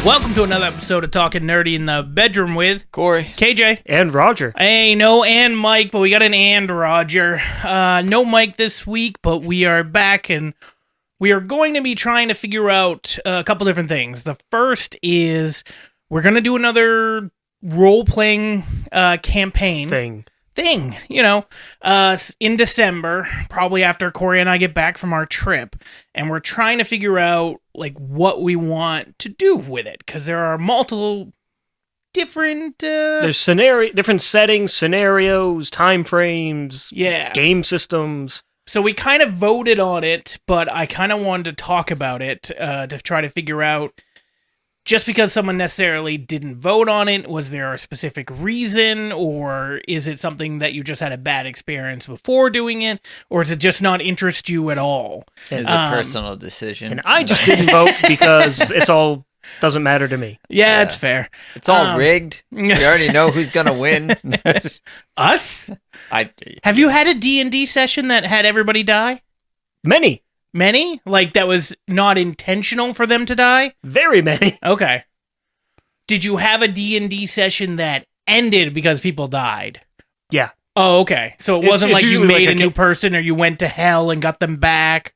Welcome to another episode of Talking Nerdy in the Bedroom with Corey, KJ, and Roger. Hey, no and Mike, but we got an and Roger. No Mike this week, but we are back and we are going to be trying to figure out a couple different things. The first is we're going to do another role-playing campaign. Thing, you know, in December, probably after Corey and I get back from our trip, and we're trying to figure out, like, what we want to do with it, because there are multiple different... There's different settings, scenarios, time frames, game systems. So we kind of voted on it, but I kind of wanted to talk about it to try to figure out, just because someone necessarily didn't vote on it, was there a specific reason, or is it something that you just had a bad experience before doing it, or does it just not interest you at all? It's a personal decision. And I just didn't vote because it's all doesn't matter to me. Yeah, it's fair. It's all rigged. We already know who's going to win. Us? Have you had a D&D session that had everybody die? Many? Like, that was not intentional for them to die? Very many. Okay. Did you have a D&D session that ended because people died? Yeah. Oh, okay. So it wasn't like you made like a new person or you went to hell and got them back?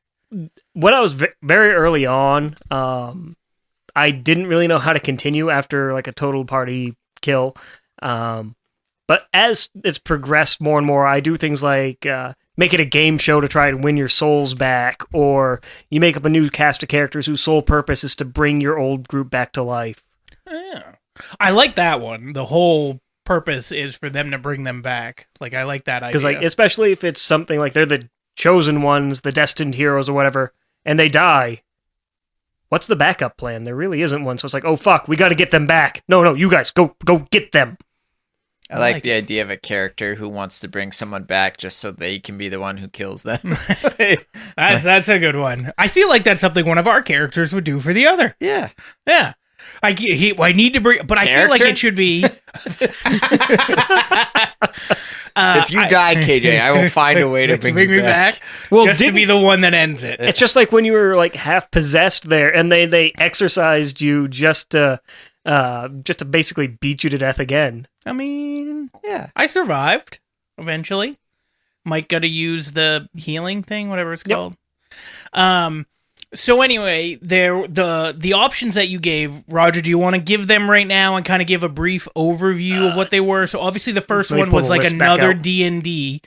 When I was very early on, I didn't really know how to continue after, like, a total party kill. But as it's progressed more and more, I do things like... make it a game show to try and win your souls back, or you make up a new cast of characters whose sole purpose is to bring your old group back to life. Yeah. I like that one. The whole purpose is for them to bring them back. Like, I like that idea. Because, like, especially if it's something like they're the chosen ones, the destined heroes or whatever, and they die, what's the backup plan? There really isn't one. So it's like, oh, fuck, we got to get them back. No, you guys, go get them. I like the idea of a character who wants to bring someone back just so they can be the one who kills them. That's a good one. I feel like that's something one of our characters would do for the other. Yeah. I need to bring, but I feel like it should be. If you die, KJ, I will find a way to bring you back. Well, just to be the one that ends it. It's just like when you were like half possessed there, and they exorcised you just to basically beat you to death again. I mean, yeah, I survived eventually. Mike got to use the healing thing, whatever it's called. So anyway, the options that you gave, Roger, do you want to give them right now and kind of give a brief overview of what they were? So obviously the first one was like another D&D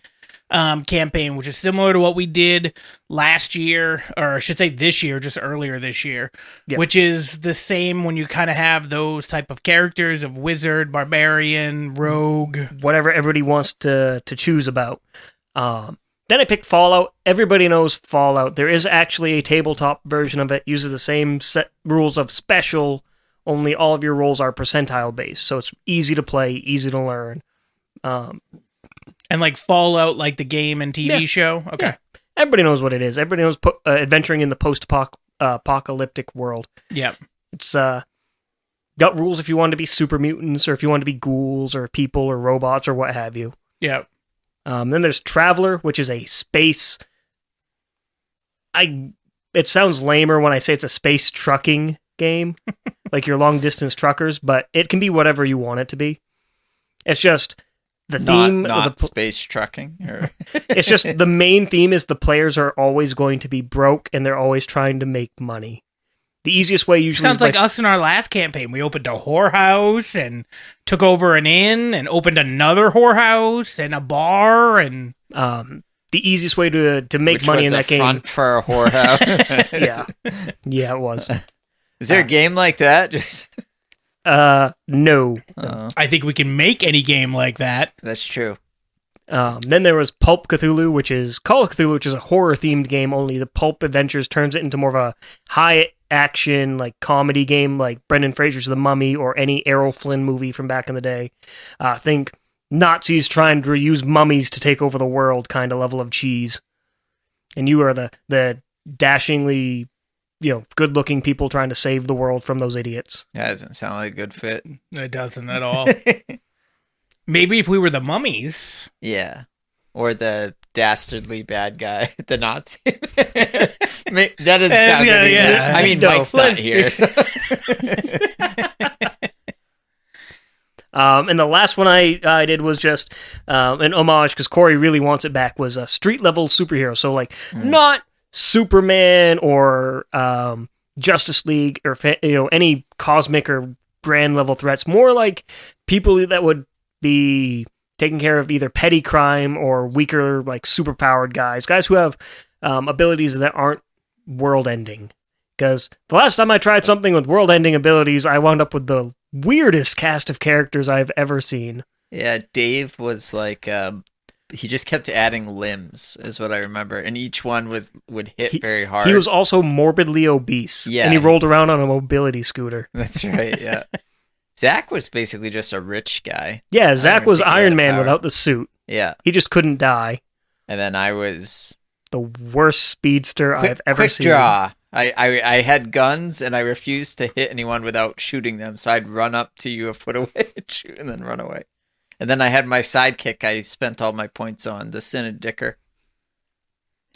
campaign, which is similar to what we did last year, or I should say this year, just earlier this year, which is the same when you kind of have those type of characters of wizard, barbarian, rogue. Whatever everybody wants to choose about. Then I picked Fallout. Everybody knows Fallout. There is actually a tabletop version of it. Uses the same set rules of special, only all of your rolls are percentile based. So it's easy to play, easy to learn. And like Fallout, like the game and TV show? Okay. Yeah. Everybody knows what it is. Everybody knows adventuring in the post-apocalyptic world. Yeah. It's got rules if you want to be super mutants, or if you want to be ghouls, or people, or robots, or what have you. Yeah. Then there's Traveler, which is a space... It sounds lamer when I say it's a space trucking game, like your long-distance truckers, but it can be whatever you want it to be. It's just... The theme not space trucking. It's just the main theme is the players are always going to be broke and they're always trying to make money. The easiest way usually sounds like us in our last campaign. We opened a whorehouse and took over an inn and opened another whorehouse and a bar and the easiest way to make money in that game. Front for a whorehouse. yeah, it was. Is there a game like that? Just. No. I think we can make any game like that. That's true. Then there was Pulp Cthulhu, which is Call of Cthulhu, which is a horror-themed game, only the Pulp Adventures turns it into more of a high-action, like, comedy game, like Brendan Fraser's The Mummy, or any Errol Flynn movie from back in the day. Think Nazis trying to use mummies to take over the world kind of level of cheese. And you are the dashingly... good-looking people trying to save the world from those idiots. That doesn't sound like a good fit. It doesn't at all. Maybe if we were the mummies. Yeah. Or the dastardly bad guy, the Nazi. That doesn't sound good. I mean, Mike's not here. So. And the last one I did was just an homage, because Corey really wants it back, was a street-level superhero. So, like, not Superman or Justice League or any cosmic or grand-level threats. More like people that would be taking care of either petty crime or weaker, like, superpowered guys who have abilities that aren't world-ending. Because the last time I tried something with world-ending abilities, I wound up with the weirdest cast of characters I've ever seen. Yeah, Dave was like, he just kept adding limbs, is what I remember, and each one would hit very hard. He was also morbidly obese, and he rolled around on a mobility scooter. That's right, yeah. Zach was basically just a rich guy. Yeah, Zach was Iron Man without the suit. Yeah. He just couldn't die. And then I was... the worst speedster I've ever seen. Quick draw. I had guns, and I refused to hit anyone without shooting them, so I'd run up to you a foot away and shoot, and then run away. And then I had my sidekick I spent all my points on, the Synod Dicker.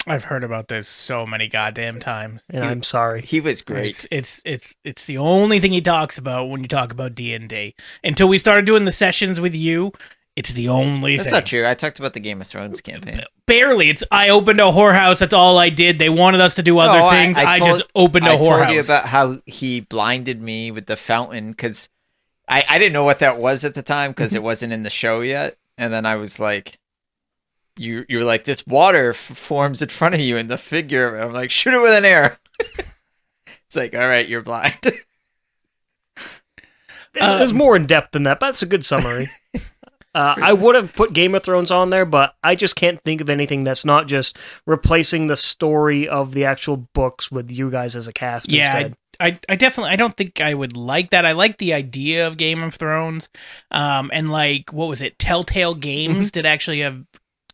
I've heard about this so many goddamn times. And I'm sorry. He was great. It's the only thing he talks about when you talk about D&D. Until we started doing the sessions with you, it's the only thing. That's not true. I talked about the Game of Thrones campaign. Barely. I opened a whorehouse. That's all I did. They wanted us to do other things. I just opened a whorehouse. I told you about how he blinded me with the fountain, because I didn't know what that was at the time, because it wasn't in the show yet. And then I was like, you were like, this water forms in front of you in the figure of it. I'm like, shoot it with an arrow. It's like, all right, you're blind. It was more in depth than that, but that's a good summary. I would have put Game of Thrones on there, but I just can't think of anything that's not just replacing the story of the actual books with you guys as a cast instead. I definitely, I don't think I would like that. I like the idea of Game of Thrones. And like, what was it? Telltale Games did actually have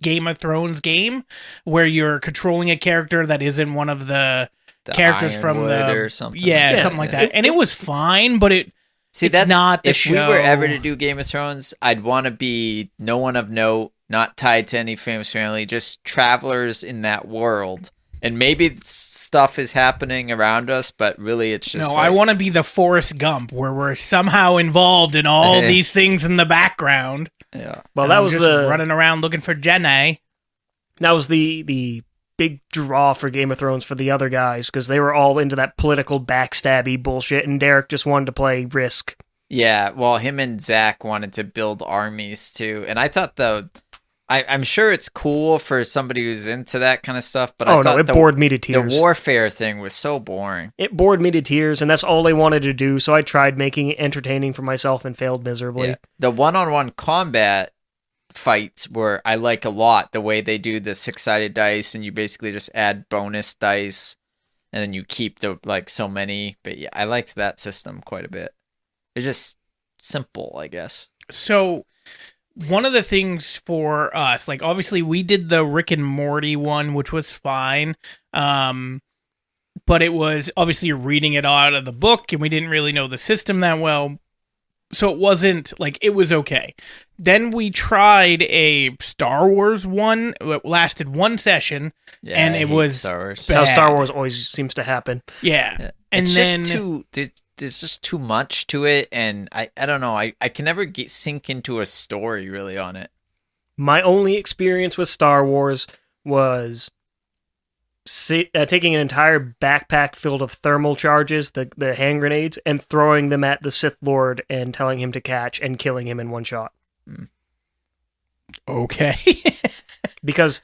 Game of Thrones game where you're controlling a character that isn't one of the characters from the... or something. Yeah, something like that. And it was fine, but See, it's not the if show. If we were ever to do Game of Thrones, I'd want to be no one of note, not tied to any famous family, just travelers in that world. And maybe stuff is happening around us, but really it's just... No, I want to be the Forrest Gump, where we're somehow involved in all these things in the background. Yeah. Well, that was just running around looking for Jenny. That was the big draw for Game of Thrones for the other guys, because they were all into that political backstabby bullshit, and Derek just wanted to play Risk. Yeah, well, him and Zach wanted to build armies too, and I thought I'm sure it's cool for somebody who's into that kind of stuff, but I thought it bored me to tears. The warfare thing was so boring. It bored me to tears, and that's all they wanted to do, so I tried making it entertaining for myself and failed miserably. Yeah. The one-on-one combat fights where I like a lot, the way they do the 6-sided dice, and you basically just add bonus dice, and then you keep so many. But yeah, I liked that system quite a bit. It's just simple, I guess. So one of the things for us, like obviously we did the Rick and Morty one, which was fine. But it was obviously you're reading it out of the book, and we didn't really know the system that well. So it wasn't like, it was okay. Then we tried a Star Wars one. It lasted one session, and it was Star Wars. That's how Star Wars always seems to happen. Yeah. And it's then just there's just too much to it, and I don't know. I can never sink into a story really on it. My only experience with Star Wars was taking an entire backpack filled of thermal charges, the hand grenades, and throwing them at the Sith Lord and telling him to catch and killing him in one shot. Okay. Because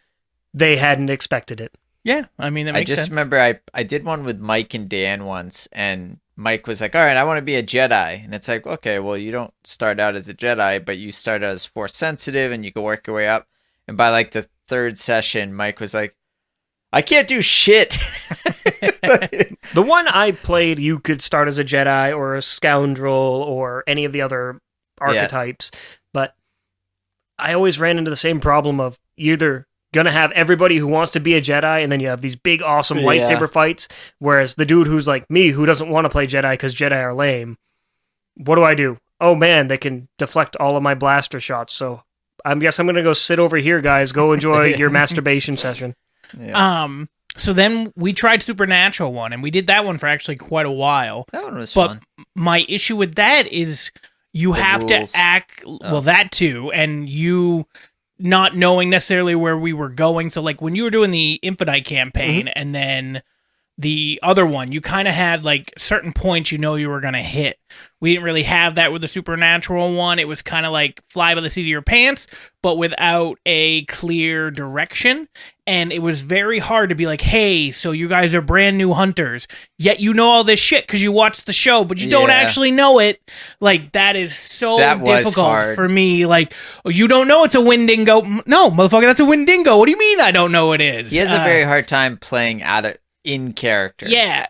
they hadn't expected it. Yeah, I mean, that makes sense. I just remember I did one with Mike and Dan once, and Mike was like, all right, I want to be a Jedi. And it's like, okay, well, you don't start out as a Jedi, but you start out as Force sensitive, and you can work your way up. And by like the third session, Mike was like, I can't do shit. The one I played, you could start as a Jedi or a scoundrel or any of the other archetypes, but I always ran into the same problem of either gonna have everybody who wants to be a Jedi, and then you have these big, awesome lightsaber fights, whereas the dude who's like me, who doesn't want to play Jedi because Jedi are lame, what do? Oh man, they can deflect all of my blaster shots, so I guess I'm gonna go sit over here, guys. Go enjoy your masturbation session. Yeah. So then we tried Supernatural one, and we did that one for actually quite a while. That one was but fun. My issue with that is you The have rules. to act well, that too, and you not knowing necessarily where we were going. So like when you were doing the Infinite campaign and then the other one, you kind of had like certain points you were going to hit. We didn't really have that with the Supernatural one. It was kind of like fly by the seat of your pants, but without a clear direction. And it was very hard to be like, hey, so you guys are brand new hunters, yet you know all this shit because you watched the show, but you don't actually know it. Like, that is so difficult for me. Like, oh, you don't know it's a Wendigo. No, motherfucker, that's a Wendigo. What do you mean I don't know it is? He has a very hard time playing in character. Yeah,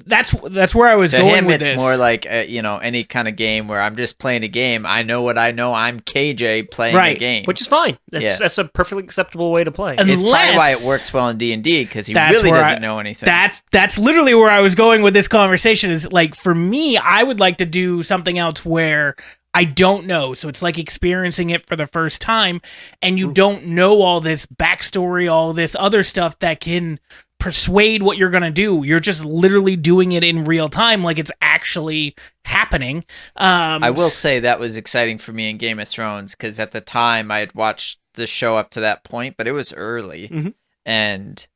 that's where I was to going him, with it's this. more like any kind of game where I'm just playing a game. I know what I know. I'm KJ playing a game, which is fine. That's a perfectly acceptable way to play. It's probably why it works well in D&D because he really doesn't know anything. That's literally where I was going with this conversation. Is like, for me, I would like to do something else where I don't know. So it's like experiencing it for the first time, and you don't know all this backstory, all this other stuff that can persuade what you're going to do. You're just literally doing it in real time, like it's actually happening. I will say that was exciting for me in Game of Thrones because at the time I had watched the show up to that point, but it was early. And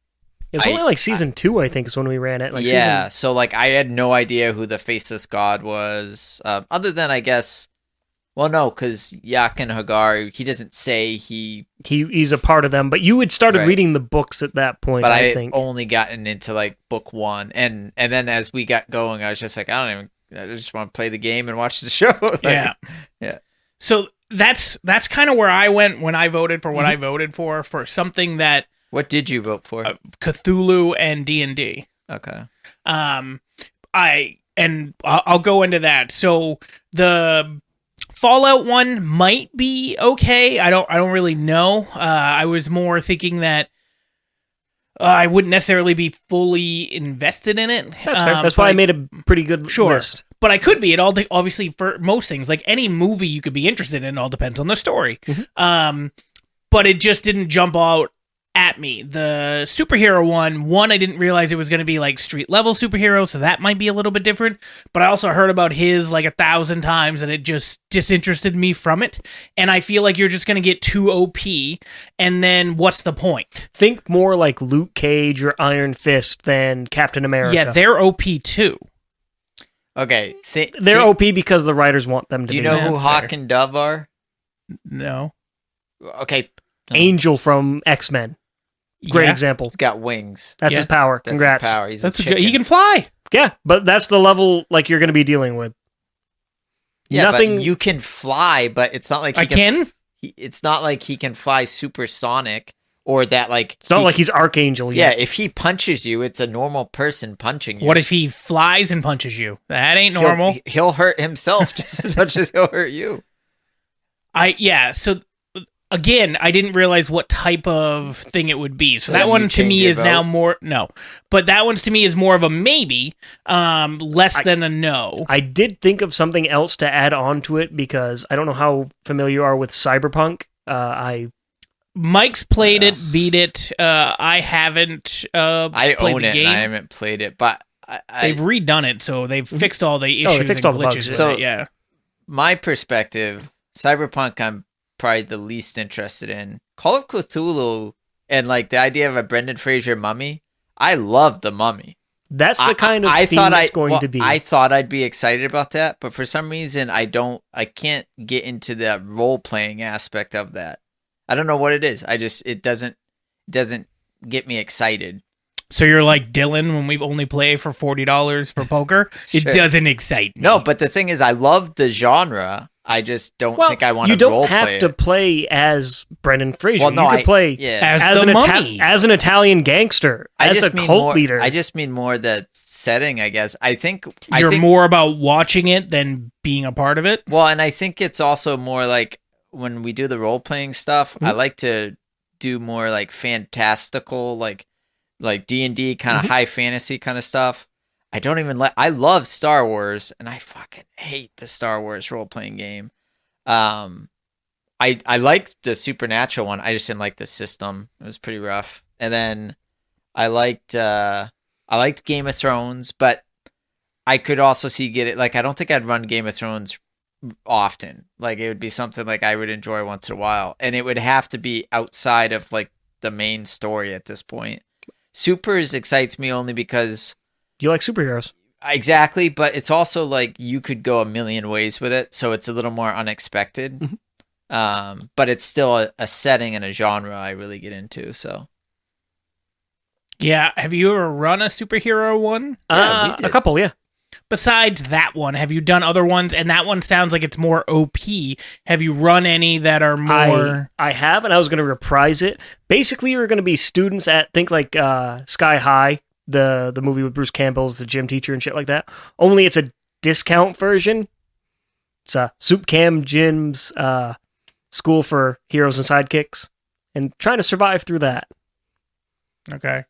it's only like season 2, I think, is when we ran it. So like I had no idea who the Faceless God was, other than I guess. Well, no, because Yakin Hagar, he doesn't say he's a part of them, but you had started reading the books at that point. But I think only gotten into like book 1, and then as we got going, I was just like, I just want to play the game and watch the show. Yeah. So that's kind of where I went when I voted for what I voted for something that. What did you vote for? Cthulhu and D&D. Okay. I'll go into that. So the Fallout one might be okay. I don't really know. I was more thinking that I wouldn't necessarily be fully invested in it. That's fair. That's why I made a pretty good list. But I could be. It all obviously for most things, like any movie you could be interested in, all depends on the story. But it just didn't jump out at me. The superhero one I didn't realize it was going to be like street level superhero, so that might be a little bit different. But I also heard about his like 1,000 times, and it just disinterested me from it. And I feel like you're just going to get too OP, and then what's the point? Think more like Luke Cage or Iron Fist than Captain America. Yeah, they're OP too. Okay, they're OP because the writers want them to be. Do you know who Hawk and Dove are? No. Okay. Angel from X-Men. Great example. He's got wings. That's his power. Congrats. His power. He's a chicken. He can fly. Yeah, but that's the level like you're going to be dealing with. Yeah, but you can fly, but it's not like it's not like he can fly supersonic or that like. It's not like he's Archangel yet. Yeah, if he punches you, it's a normal person punching you. What if he flies and punches you? That ain't normal. He'll hurt himself just as much as he'll hurt you. So again, I didn't realize what type of thing it would be. So that one to me is now more but that one's to me is more of a maybe, less than a no. I did think of something else to add on to it because I don't know how familiar you are with Cyberpunk. Mike's played it, beat it. I haven't. I played own the it. game. And I haven't played it, but they've redone it, so they've fixed all the issues. They fixed all the bugs. So my perspective, Cyberpunk, I'm probably the least interested in. Call of Cthulhu and like the idea of a Brendan Fraser mummy. I love the Mummy. That's the kind of theme it's going to be. I thought I'd be excited about that, but for some reason I can't get into the role playing aspect of that. I don't know what it is. It doesn't get me excited. So you're like Dylan when we only play for $40 for poker. It doesn't excite me. No, but the thing is, I love the genre. I just don't think I want to role play. You don't have to play as Brendan Fraser. Well, no, you could play as the Mummy, as an Italian gangster, as a cult leader. I just mean more the setting, I guess. I think more about watching it than being a part of it. Well, and I think it's also more like when we do the role playing stuff. I like to do more like fantastical, like D&D kind of high fantasy kind of stuff. I love Star Wars, and I fucking hate the Star Wars role-playing game. I liked the Supernatural one. I just didn't like the system. It was pretty rough. And then I liked Game of Thrones, but I could also see like I don't think I'd run Game of Thrones often. Like it would be something like I would enjoy once in a while, and it would have to be outside of like the main story at this point. Supers excites me only because You like superheroes. exactly, but it's also like you could go a million ways with it, so it's a little more unexpected. But it's still a setting and a genre I really get into. So Yeah, have you ever run a superhero one? Yeah, we did. A couple, yeah. Besides that one, have you done other ones? And that one sounds like it's more OP. Have you run any that are more... I have, and I was going to reprise it. Basically, you're going to be students at, think like Sky High, the movie with Bruce Campbell's the gym teacher and shit like that. Only it's a discount version. It's a Soup Cam Gym's school for heroes and sidekicks, and trying to survive through that. Okay.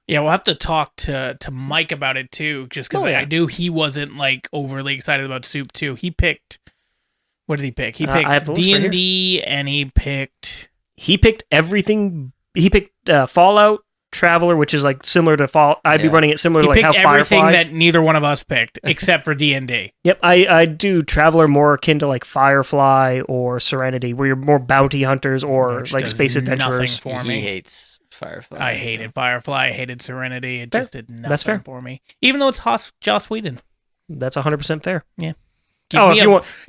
Yeah, we'll have to talk to Mike about it too, just because yeah. I knew he wasn't like overly excited about Soup too. He picked... What did he pick? He I have picked the list right D&D, and he picked... He picked everything. He picked Fallout Traveler, which is like similar to Fall. I'd be Yeah. running it similar He to like picked how everything Firefly. that neither one of us picked, except for D&D. Yep, I do Traveler more akin to like Firefly or Serenity, where you're more bounty hunters or Which like does space nothing adventurers. for he me. hates Firefly. I hated Firefly. I hated Serenity. It Fair. just did nothing That's fair. for me. Even though it's Joss Whedon. That's 100% fair.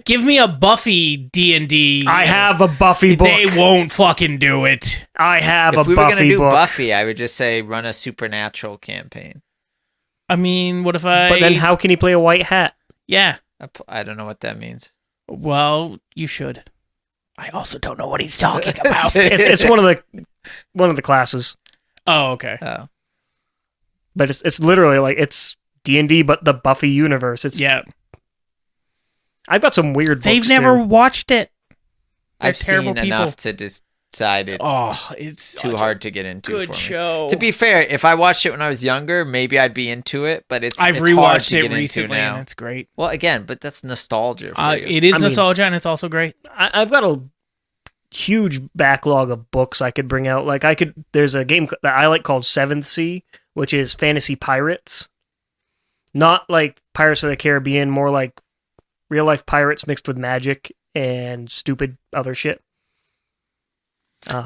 Give me a Buffy D&D. I have a Buffy book. They won't fucking do it. I have If a we were Buffy gonna do book. Buffy, I would just say run a supernatural campaign. I mean, what if I... But then how can he play a white hat? Yeah. I don't know what that means. Well, you should. I also don't know what he's talking about. It's one of the classes, Oh, okay. Oh. but it's literally like it's D&D, but the Buffy universe. It's Yeah. I've got some weird. They've books, never too. watched it. They're I've seen terrible people. enough to decide it's It's too such hard to get into. a good for me. show. To be fair, if I watched it when I was younger, maybe I'd be into it. But I've it's hard rewatched to it get into recently, now. and it's great. Well, again, but that's nostalgia for you. It is I mean- nostalgia, and it's also great. I've got a huge backlog of books I could bring out. Like there's a game that I like called Seventh Sea, which is fantasy pirates, not like Pirates of the Caribbean, more like real life pirates mixed with magic and stupid other shit.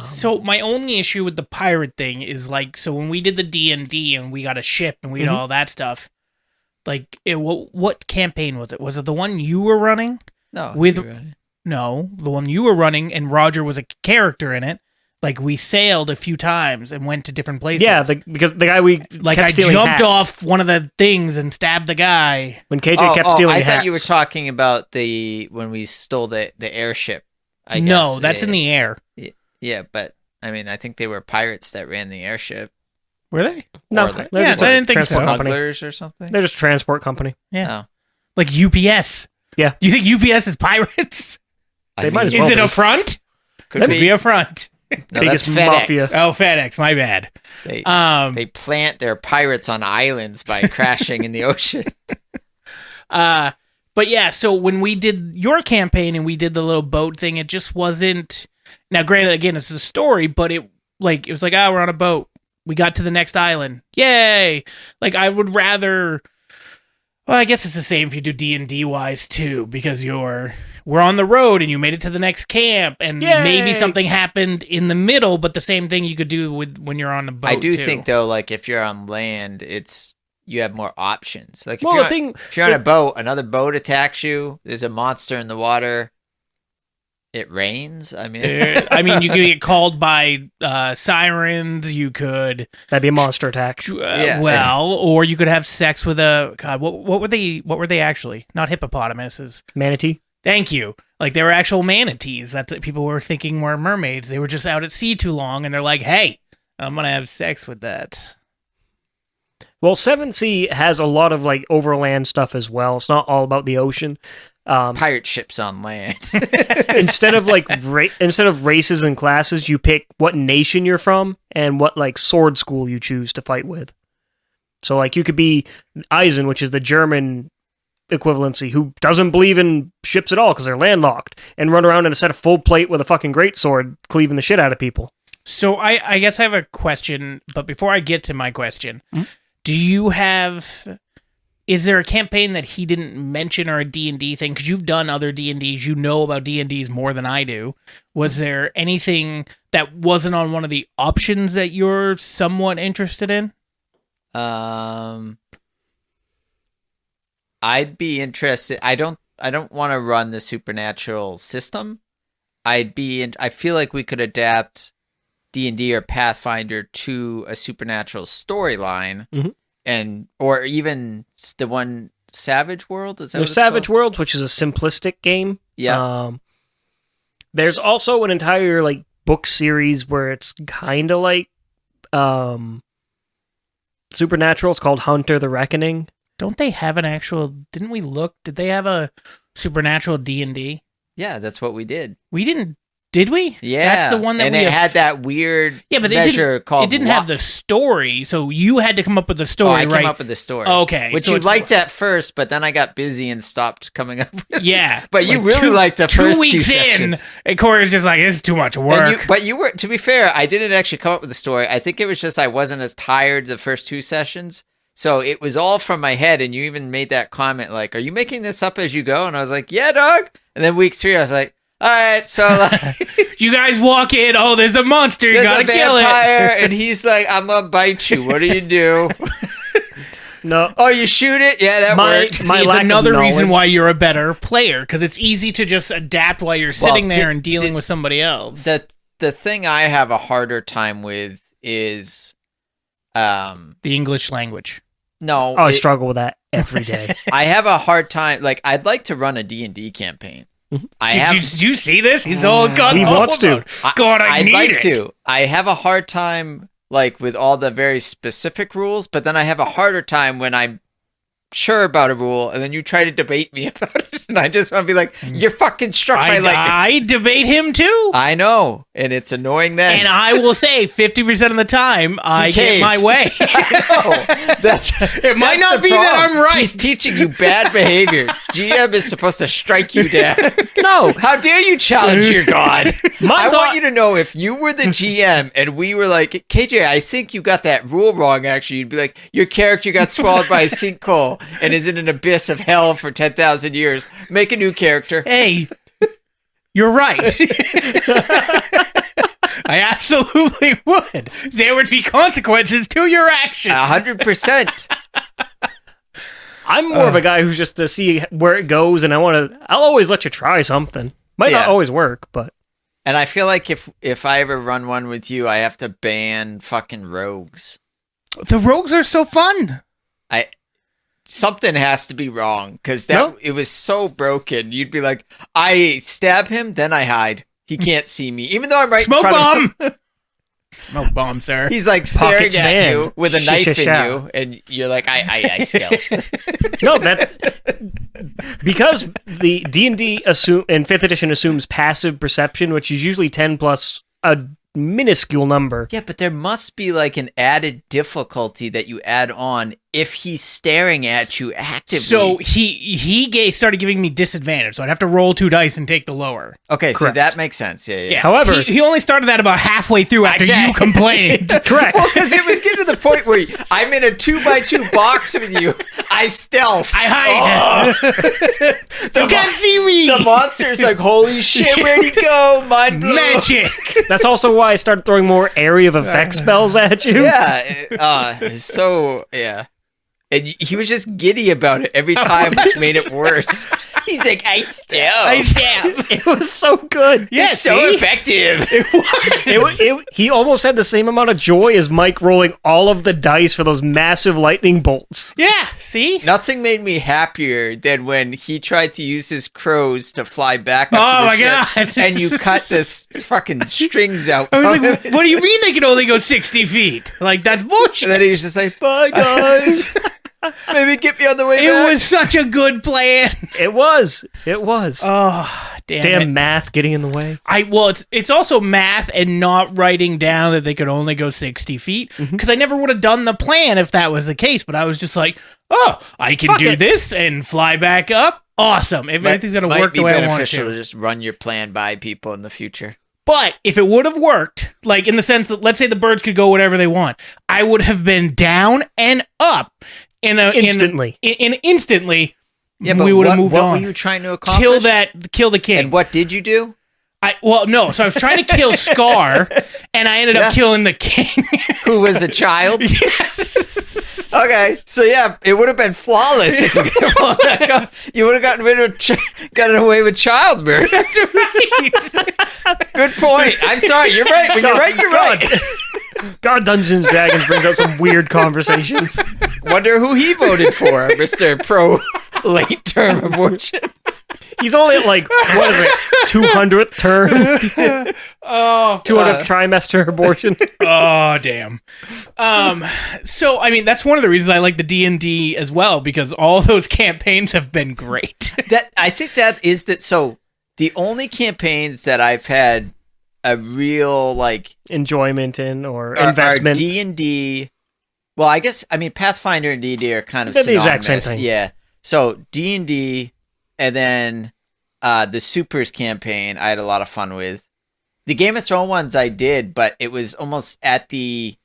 So my only issue with the pirate thing is like, so when we did the D&D and we got a ship and we did all that stuff, like, what campaign was it? Was it the one you were running? No, With- you're right. No, the one you were running, and Roger was a character in it. Like, we sailed a few times and went to different places. Yeah, because the guy we like, kept I stealing jumped hats. off one of the things and stabbed the guy. When KJ kept stealing I hats. thought you were talking about when we stole the airship. I guess. No, that's Yeah. in the air. Yeah, but I mean, I think they were pirates that ran the airship. Were they? No, Or the- they're Yeah, just I a didn't think so. transport company. Smugglers or something. They're just a transport company. Yeah. Oh. Like UPS. Yeah. You think UPS is pirates? They might as Is well it be. a front? Could Be a front. No, biggest that's FedEx. mafia. Oh, FedEx. My bad. They plant their pirates on islands by crashing in the ocean. But yeah, so when we did your campaign and we did the little boat thing, it just wasn't. Now, granted, again, it's a story, but it was like, we're on a boat. We got to the next island. Yay! Like, I would rather. Well, I guess it's the same if you do D&D wise too, because we're on the road and you made it to the next camp, and Yay! maybe something happened in the middle, but the same thing you could do with when you're on the boat. I do too. think though, like if you're on land, you have more options. Like Well, if you're on a boat, another boat attacks you. There's a monster in the water. It rains. I mean, you could get called by sirens. You could, That'd be a monster attack. Yeah. or you could have sex with a God. What were they? What were they actually? Not hippopotamuses. Manatee. Thank you. Like, they were actual manatees. That's what people were thinking were mermaids. They were just out at sea too long, and they're like, "Hey, I'm gonna have sex with that." Well, Seventh Sea has a lot of like overland stuff as well. It's not all about the ocean. pirate ships on land. Instead of like instead of races and classes, you pick what nation you're from and what like sword school you choose to fight with. So like you could be Eisen, which is the German equivalency, who doesn't believe in ships at all because they're landlocked, and run around in a set of full plate with a fucking greatsword, cleaving the shit out of people. So I guess I have a question, but before I get to my question, do you have is there a campaign that he didn't mention or a D&D thing? Because you've done other D&Ds, you know about D&Ds more than I do. Was there anything that wasn't on one of the options that you're somewhat interested in? I'd be interested. I don't want to run the supernatural system. I feel like we could adapt D&D or Pathfinder to a supernatural storyline. And or even the one Savage World. Is that There's Savage Worlds, which is a simplistic game. Yeah. There's also an entire like book series where it's kind of like supernatural. It's called Hunter the Reckoning. Don't they have an actual? Didn't we look? Did they have a supernatural D&D? Yeah, that's what we did. We didn't. Did we? Yeah, that's the one that and it had that weird but measure called. It didn't have the story, so you had to come up with the story. I right? came up with the story. Okay, which you liked at first, but then I got busy and stopped coming up with it. Yeah, but you really liked the first 2 sections. And Corey's just like, "This is too much work." But you were, to be fair, I didn't actually come up with the story. I think it was just I wasn't as tired the first 2 sessions. So it was all from my head, and you even made that comment like, "Are you making this up as you go?" And I was like, "Yeah, dog." And then week 3, I was like, "All right, so like, you guys walk in. Oh, there's a monster. You gotta kill it." And he's like, "I'm gonna bite you. What do you do?" No. Oh, you shoot it? Yeah, that worked. See, it's another reason why you're a better player, because it's easy to just adapt while you're sitting there and dealing with somebody else. The thing I have a harder time with is the English language. No. I struggle with that every day. I have a hard time. Like, I'd like to run a D&D campaign. Did you see this? He's all gone. He wants to. God, I'd like to. I have a hard time, like, with all the very specific rules, but then I have a harder time when I'm sure about a rule, and then you try to debate me about it, and I just want to be like, "You're fucking struck by lightning." I debate him too. I know, and it's annoying then. And I will say, 50% of the time, I get my way. I know. It might not be that I'm right. He's teaching you bad behaviors. GM is supposed to strike you down. No. How dare you challenge your god? I want you to know, if you were the GM and we were like, "KJ, I think you got that rule wrong," actually, you'd be like, "Your character got swallowed by a sinkhole and is in an abyss of hell for 10,000 years. Make a new character." Hey, you're right. I absolutely would. There would be consequences to your actions. 100%. I'm more of a guy who's just to see where it goes, and I'll always let you try something. Might not always work, but. And I feel like if I ever run one with you, I have to ban fucking rogues. The rogues are so fun. Something has to be wrong, because it was so broken. You'd be like, "I stab him, then I hide. He can't see me, even though I'm right in front of him." Smoke bomb, sir. He's like staring at you with a knife in you, and you're like, I stealth. No, because the D&D and 5th edition assumes passive perception, which is usually 10 plus a minuscule number. Yeah, but there must be like an added difficulty that you add on if he's staring at you actively. So he started giving me disadvantage, so I'd have to roll 2 dice and take the lower. Okay, so that makes sense. Yeah. However, he only started that about halfway through after you complained. Correct. Well, because it was getting to the point where I'm in a 2x2 box with you. I stealth. I hide. You can't see me. The monster's like, "Holy shit, where'd he go? Mind blown." Magic. That's also why I started throwing more area of effect spells at you. Yeah. And he was just giddy about it every time, which made it worse. He's like, "I stab." It was so good. Yeah, it's so effective. He almost had the same amount of joy as Mike rolling all of the dice for those massive lightning bolts. Yeah, see? Nothing made me happier than when he tried to use his crows to fly back up to the ship, God. and you cut this fucking strings out. I was like, "What do you mean they can only go 60 feet? Like, that's bullshit." And then he was just like, "Bye, guys. Maybe get me on the way back." It was such a good plan. It was. Oh, damn math getting in the way. It's also math and not writing down that they could only go 60 feet, because I never would have done the plan if that was the case, but I was just like, "Oh, I can do this and fly back up. Awesome. If everything's going to work the way I want it beneficial to." just run your plan by people in the future. But if it would have worked, like in the sense that, let's say the birds could go whatever they want, I would have been down and up Instantly. Instantly, Yeah, but we would have what, moved what on. were you trying to accomplish? Kill the king. And what did you do? No. So I was trying to kill Scar, and I ended up killing the king. Who was a child? Yes. Okay, so yeah, it would have been flawless if you would have gotten away with child murder. That's right. Good point. I'm sorry. You're right. When you're right, you're right. God, Dungeons and Dragons brings out some weird conversations. Wonder who he voted for, Mr. Pro late term abortion. He's only at like, what is it, 200th term? 200th trimester abortion. Oh, damn. So, I mean, that's one of the reasons I like the D&D as well, because all those campaigns have been great. I think that is that. So the only campaigns that I've had a real like enjoyment in or are investment. D&D. Well, I guess Pathfinder and D&D are kind of They're the synonymous. exact same thing. Yeah. So D&D, and then the Supers campaign I had a lot of fun with. The Game of Thrones ones I did, but it was almost at the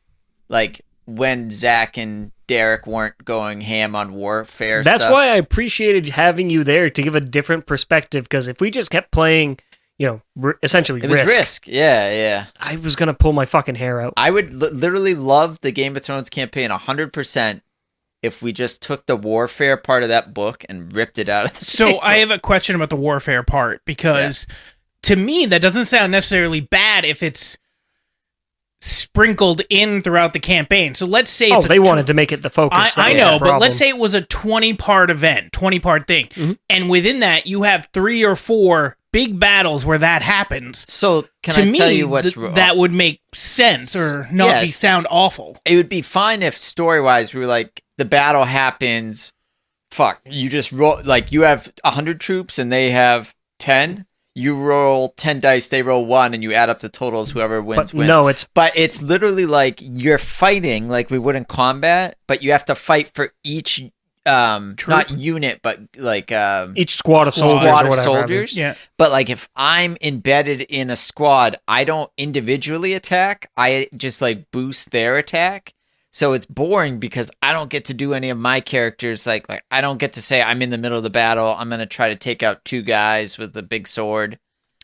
like when Zach and Derek weren't going ham on warfare. That's stuff. why I appreciated having you there to give a different perspective. Because if we just kept playing, essentially it was risk. Yeah. I was gonna pull my fucking hair out. I would literally love the Game of Thrones campaign 100%. If we just took the warfare part of that book and ripped it out of the So table. I have a question about the warfare part, because to me, that doesn't sound necessarily bad if it's sprinkled in throughout the campaign. So let's say it's they wanted to make it the focus. I That was know, the but problem. let's say it was a 20-part event, 20-part thing. Mhm. And within that, you have 3 or 4 big battles where that happens. So can To I me, tell you what's wrong? that would make sense or not Yes. sound awful. It would be fine if story-wise we were like, the battle happens, you just roll, like you have 100 troops and they have 10. You roll 10 dice, they roll 1, and you add up the totals. Whoever wins, But wins. no, it's But it's literally like you're fighting like we would in combat, but you have to fight for each not unit, but like each squad of soldiers. squad or of whatever. soldiers. Yeah. But like if I'm embedded in a squad, I don't individually attack. I just like boost their attack. So it's boring because I don't get to do any of my characters. Like I don't get to say I'm in the middle of the battle. I'm gonna try to take out 2 guys with a big sword.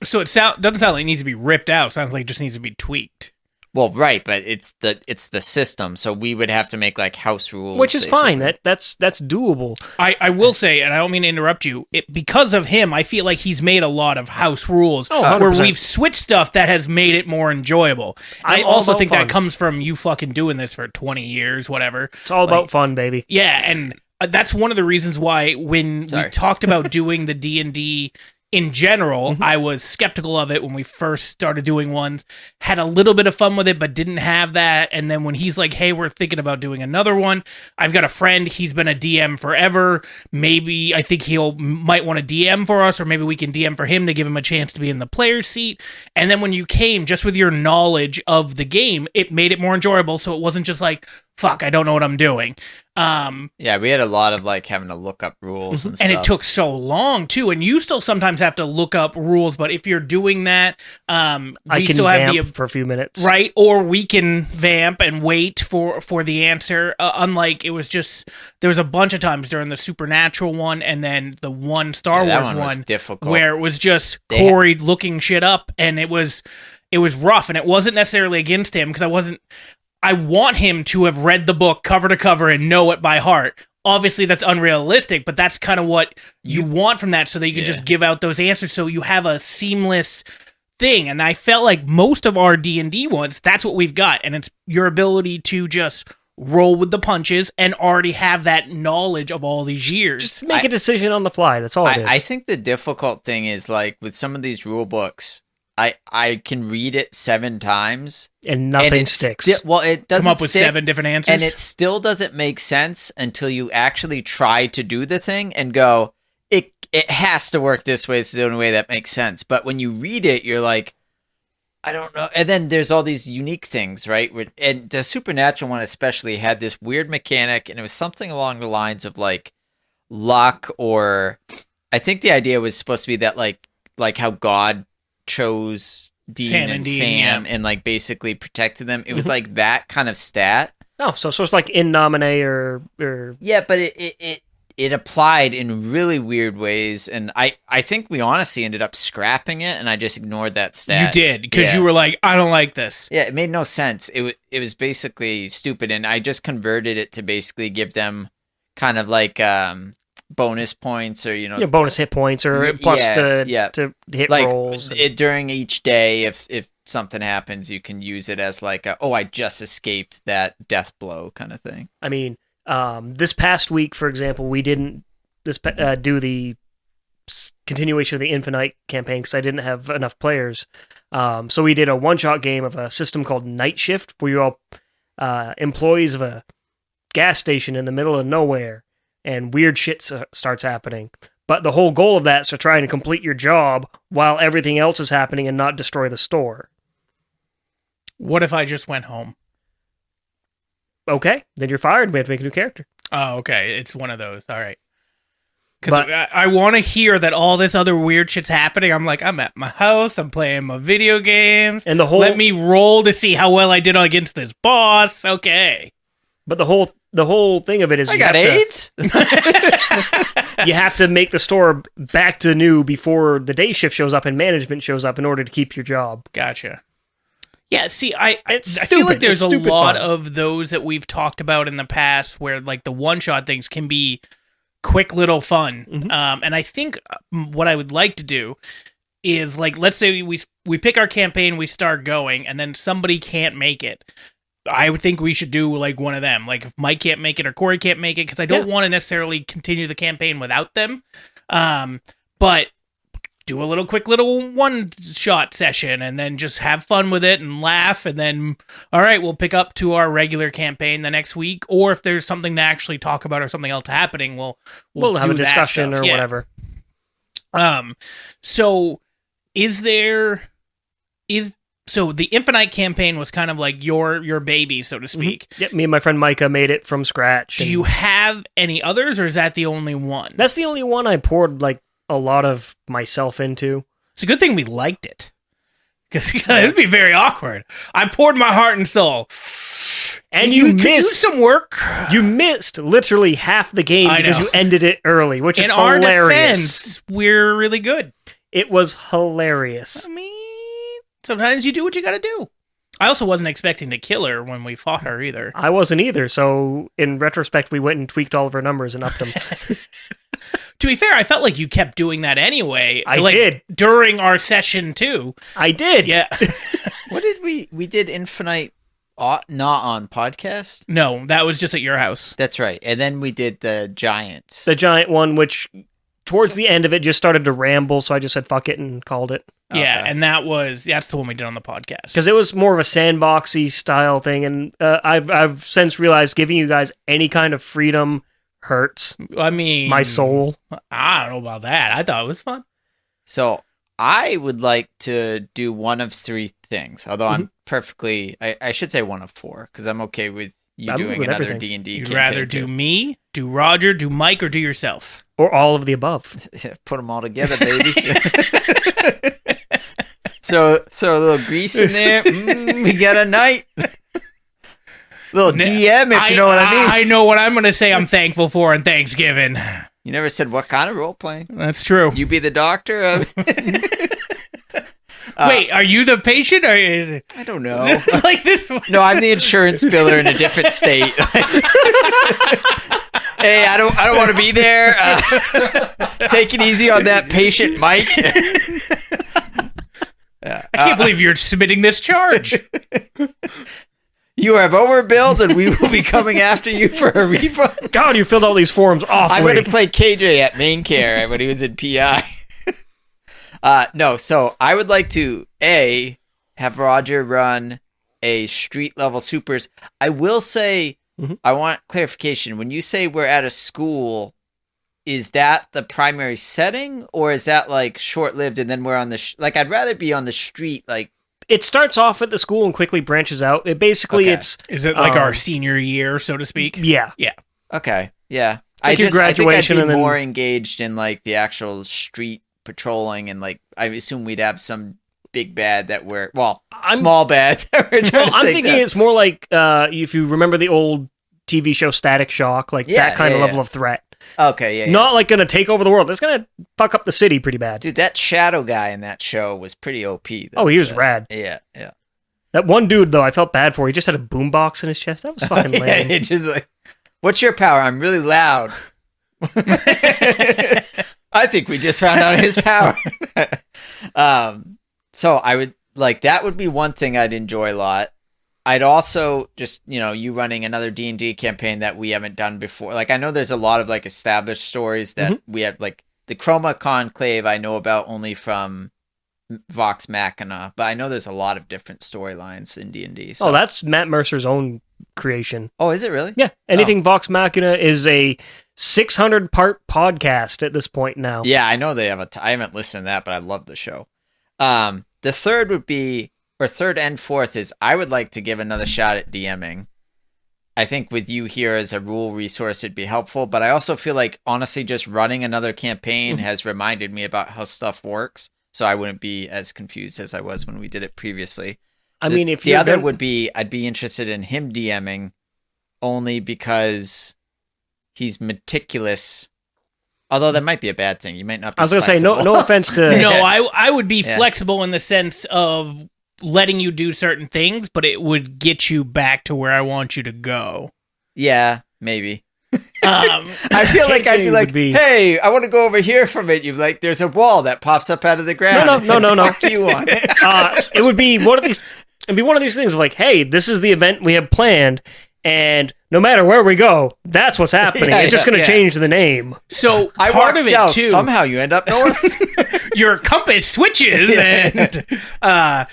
So it doesn't sound like it needs to be ripped out. It sounds like it just needs to be tweaked. Well, right, but it's the system, so we would have to make like house rules, Which is fine. basically. That's doable. I will say, and I don't mean to interrupt you, because of him, I feel like he's made a lot of house rules Oh, where 100%. we've switched stuff that has made it more enjoyable. I I'm all also about think fun. that comes from you fucking doing this for 20 years, whatever. It's all about fun, baby. Yeah, and that's one of the reasons why when we Sorry. talked about doing the D&D in general, I was skeptical of it when we first started doing ones, had a little bit of fun with it, but didn't have that. And then when he's like, hey, we're thinking about doing another one, I've got a friend, he's been a DM forever. Maybe I think might want to DM for us, or maybe we can DM for him to give him a chance to be in the player's seat. And then when you came, just with your knowledge of the game, it made it more enjoyable. So it wasn't just like, fuck, I don't know what I'm doing. Yeah, we had a lot of like having to look up rules and stuff. And it took so long too, and you still sometimes have to look up rules. But if you're doing that, I we can still have vamp the for a few minutes. right, or we can vamp and wait for the answer. Unlike it was just there was a bunch of times during the Supernatural one, and then the one Star that Wars one was difficult. where it was just They Corey looking shit up, and it was rough, and it wasn't necessarily against him because I want him to have read the book cover to cover and know it by heart. Obviously, that's unrealistic, but that's kind of what you want from that so that you can just give out those answers so you have a seamless thing. And I felt like most of our D&D ones, that's what we've got. And it's your ability to just roll with the punches and already have that knowledge of all these years. Just make a decision on the fly. That's all it is. I think the difficult thing is like with some of these rule books, I can read it 7 times and nothing it sticks. It doesn't Come up with stick, 7 different answers. and it still doesn't make sense until you actually try to do the thing and go, it has to work this way. It's the only way that makes sense. But when you read it, you're like, I don't know. And then there's all these unique things, right? And the Supernatural one especially had this weird mechanic, and it was something along the lines of like luck, or I think the idea was supposed to be that like how God chose Dean Sam and and Dean, Sam yeah. and like basically protected them. It was like that kind of stat. Oh, so it's like in nominee or Yeah, but it applied in really weird ways, and I think we honestly ended up scrapping it, and I just ignored that stat. You did, because Yeah. you were like, I don't like this. Yeah, it made no sense. It was basically stupid, and I just converted it to basically give them kind of like bonus points or bonus hit points or plus to hit like rolls. during each day, if something happens, you can use it as like I just escaped that death blow kind of thing. I mean, this past week, for example, we didn't do the continuation of the Infinite campaign because I didn't have enough players. So we did a one-shot game of a system called Night Shift, where you're all employees of a gas station in the middle of nowhere, and weird shit starts happening. But the whole goal of that is to try and complete your job while everything else is happening and not destroy the store. What if I just went home? Okay, then you're fired. We have to make a new character. Oh, okay. It's one of those. All right. Because I want to hear that all this other weird shit's happening. I'm like, I'm at my house. I'm playing my video games. And the whole let me roll to see how well I did against this boss. Okay. But the whole thing of it is I got AIDS. You have to make the store back to new before the day shift shows up and management shows up in order to keep your job. Gotcha. Yeah, see, I It's feel like stupid. there's It's a stupid lot fun. of those that we've talked about in the past where like the one-shot things can be quick little fun. Mhm. And I think what I would like to do is like, let's say we pick our campaign, we start going, and then somebody can't make it. I would think we should do like one of them. Like if Mike can't make it or Corey can't make it, because I don't want to necessarily continue the campaign without them. But do a quick little one-shot session and then just have fun with it and laugh. And then, all right, we'll pick up to our regular campaign the next week. Or if there's something to actually talk about or something else happening, we'll have do a discussion that or stuff. whatever. So so the Infinite campaign was kind of like your baby, so to speak. Yep, me and my friend Micah made it from scratch. Do you have any others, or is that the only one? That's the only one I poured like a lot of myself into. It's a good thing we liked it, because it'd be very awkward. I poured my heart and soul, And you you could use missed some work. You missed literally half the game I because know. you ended it early, which is In our hilarious. defense, we're really good. It was hilarious. I mean, sometimes you do what you got to do. I also wasn't expecting to kill her when we fought her either. I wasn't either, so in retrospect, we went and tweaked all of our numbers and upped them. To be fair, I felt like you kept doing that anyway. I like, did. During our session, too. I did. Yeah. What did we did Infinite not on podcast? No, that was just at your house. That's right. And then we did the giant. The giant one, which towards the end of it just started to ramble, so I just said fuck it and called it. Yeah, Okay. and that's the one we did on the podcast. Because it was more of a sandboxy style thing, and I've since realized giving you guys any kind of freedom hurts I mean, my soul. I don't know about that. I thought it was fun. So I would like to do one of three things. Although I'm perfectly, I should say one of four, because I'm okay with you I'm doing with another everything. D&D You'd campaign rather do too. me, do Roger, do Mike, or do yourself? Or all of the above. Put them all together, baby. So throw a little grease in there. We got a night. Little DM, if you know what I mean. I know what I'm going to say I'm thankful for on Thanksgiving. You never said what kind of role playing. That's true. You be the doctor. Wait, are you the patient? Or is it I don't know. like this one? No, I'm the insurance biller in a different state. Hey, I don't want to be there. Take it easy on that patient, Mike. I can't believe you're submitting this charge. You have overbilled, and we will be coming after you for a refund. God, you filled all these forms awfully. I'm going to play KJ at main care when he was in PI. No, so I would like to have Roger run a street level supers. I will say, I want clarification. When you say we're at a school, is that the primary setting, or is that like short lived and then we're on the like? I'd rather be on the street, like. It starts off at the school and quickly branches out. It basically, Okay. Is it like our senior year, so to speak? Yeah. Okay, yeah. like your graduation I think I'd and be then- more engaged in like the actual street patrolling, and like I assume we'd have some big bad that we're I'm- small bad that we're trying Well, to I'm take thinking down. it's more like if you remember the old TV show Static Shock, like Yeah, that kind of yeah, level yeah. of threat. Okay, yeah, Not like going to take over the world. It's going to fuck up the city pretty bad. dude, that shadow guy in that show was pretty OP. Though, Oh, he was rad. Yeah. That one dude, though, I felt bad for. He just had a boombox in his chest. That was fucking Yeah, lame. it's just like, what's your power? I'm really loud. I think we just found out his power. So I would like that would be one thing I'd enjoy a lot. I'd also just, you running another D&D campaign that we haven't done before. Like, I know there's a lot of like established stories that we have, like the Chroma Conclave I know about only from Vox Machina, but I know there's a lot of different storylines in D&D. So. Oh, that's Matt Mercer's own creation. Oh, is it really? Yeah. Anything Vox Machina is a 600-part podcast at this point now. Yeah, I know they have I haven't listened to that, but I love the show. The third would be, or third and fourth is, I would like to give another shot at DMing. I think with you here as a rule resource, it'd be helpful, but I also feel like, honestly, just running another campaign has reminded me about how stuff works, so I wouldn't be as confused as I was when we did it previously. I mean, if the you're other gonna- would be, I'd be interested in him DMing only because he's meticulous. Although that might be a bad thing. You might not be I was going to say, flexible. no offense to... No, I would be Yeah. flexible in the sense of letting you do certain things, but it would get you back to where I want you to go. Yeah, maybe. Um, I feel like I'd be Would like, be- hey, I want to go over here from it. You're like, there's a wall that pops up out of the ground. No, and says, no. Fuck you on it. It would be one of these... It'd be one of these things of like, hey, this is the event we have planned, and no matter where we go, that's what's happening. Yeah, it's just yeah, going to yeah. change the name. so I part walk of south. it too, Somehow you end up north. your compass switches, Yeah. and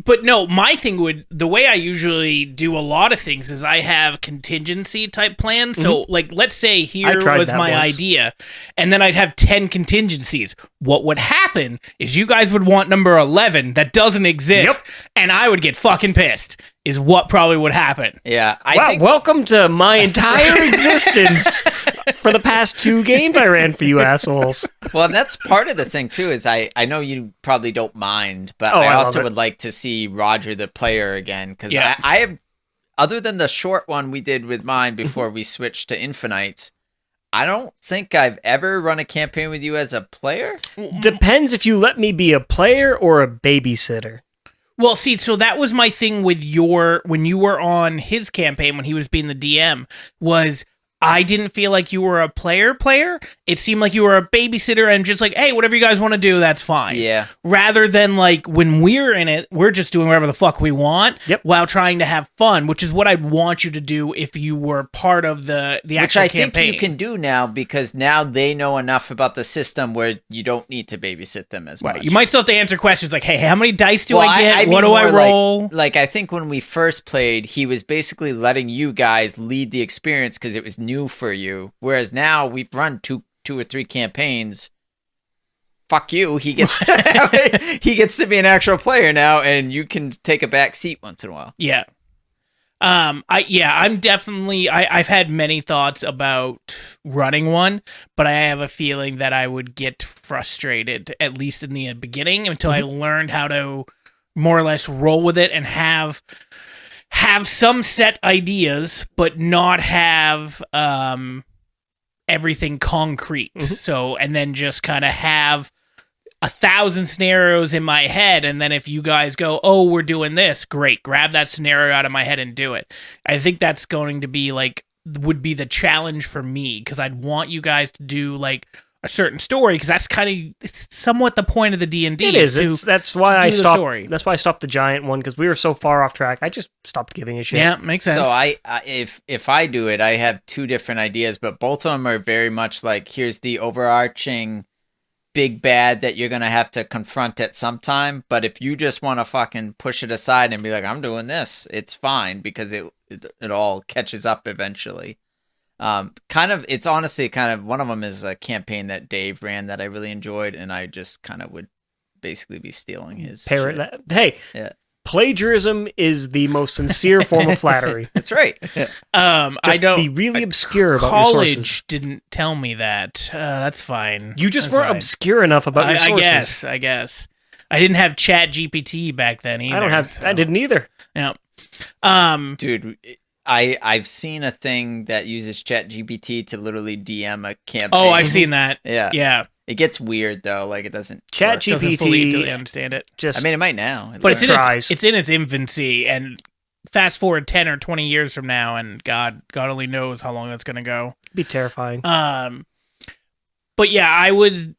but no, my thing would, the way I usually do a lot of things is I have contingency type plans. So like, let's say here tried was that my once. idea, and then I'd have 10 contingencies. What would happen is you guys would want number 11 that doesn't exist, and I would get fucking pissed, is what probably would happen. Yeah, I Wow, think welcome to my entire existence for the past 2 games I ran for you assholes. Well, and that's part of the thing too. Is I know you probably don't mind, but Oh, I I love also it. would like to see Roger the player again because Yeah. I have, other than the short one we did with mine before we switched to Infinites, I don't think I've ever run a campaign with you as a player. Depends if you let me be a player or a babysitter. Well, see, so that was my thing with when you were on his campaign, when he was being the DM, was I didn't feel like you were a player. It seemed like you were a babysitter and just like, hey, whatever you guys want to do, that's fine. Yeah. Rather than like when we're in it, we're just doing whatever the fuck we want while trying to have fun, which is what I'd want you to do if you were part of the Which actual I campaign. think you can do now because now they know enough about the system where you don't need to babysit them as much. Right. You might still have to answer questions like, hey, how many dice do Well, I get? I mean What do I more roll? Like I think when we first played, he was basically letting you guys lead the experience because it was new for you. Whereas now we've run two or three campaigns. Fuck you. He gets he gets to be an actual player now, and you can take a back seat once in a while. Yeah. I'm definitely I've had many thoughts about running one, but I have a feeling that I would get frustrated, at least in the beginning, until I learned how to more or less roll with it and have some set ideas, but not have everything concrete. So, and then just kind of have 1,000 scenarios in my head, and then if you guys go, oh, we're doing this, great, grab that scenario out of my head and do it. I think that's going to be would be the challenge for me, because I'd want you guys to do like a certain story, because that's kind of somewhat the point of the D&D. It is. That's why I do the stopped. story. That's why I stopped the giant one, because we were so far off track. I just stopped giving a shit. Yeah, makes sense. So if I do it, I have two different ideas, but both of them are very much like, here's the overarching big bad that you're going to have to confront at some time. But if you just want to fucking push it aside and be like, I'm doing this, it's fine, because it all catches up eventually. It's honestly kind of, one of them is a campaign that Dave ran that I really enjoyed, and I just kind of would basically be stealing his Parrot shit. that. Hey, Yeah. plagiarism is the most sincere form of flattery. That's right. I Just don't. be really obscure about your sources. College didn't tell me that. That's fine. You just That's weren't fine. obscure enough about your sources. I guess. I didn't have Chat GPT back then either. I didn't either. Yeah. Dude, I've seen a thing that uses ChatGPT to literally DM a campaign. Oh, I've seen that. Yeah. Yeah. It gets weird though, like it doesn't Doesn't fully understand it. Just I mean, it might now. But it's in its infancy, and fast forward 10 or 20 years from now, and God only knows how long that's going to go. be terrifying. But yeah, I wouldn't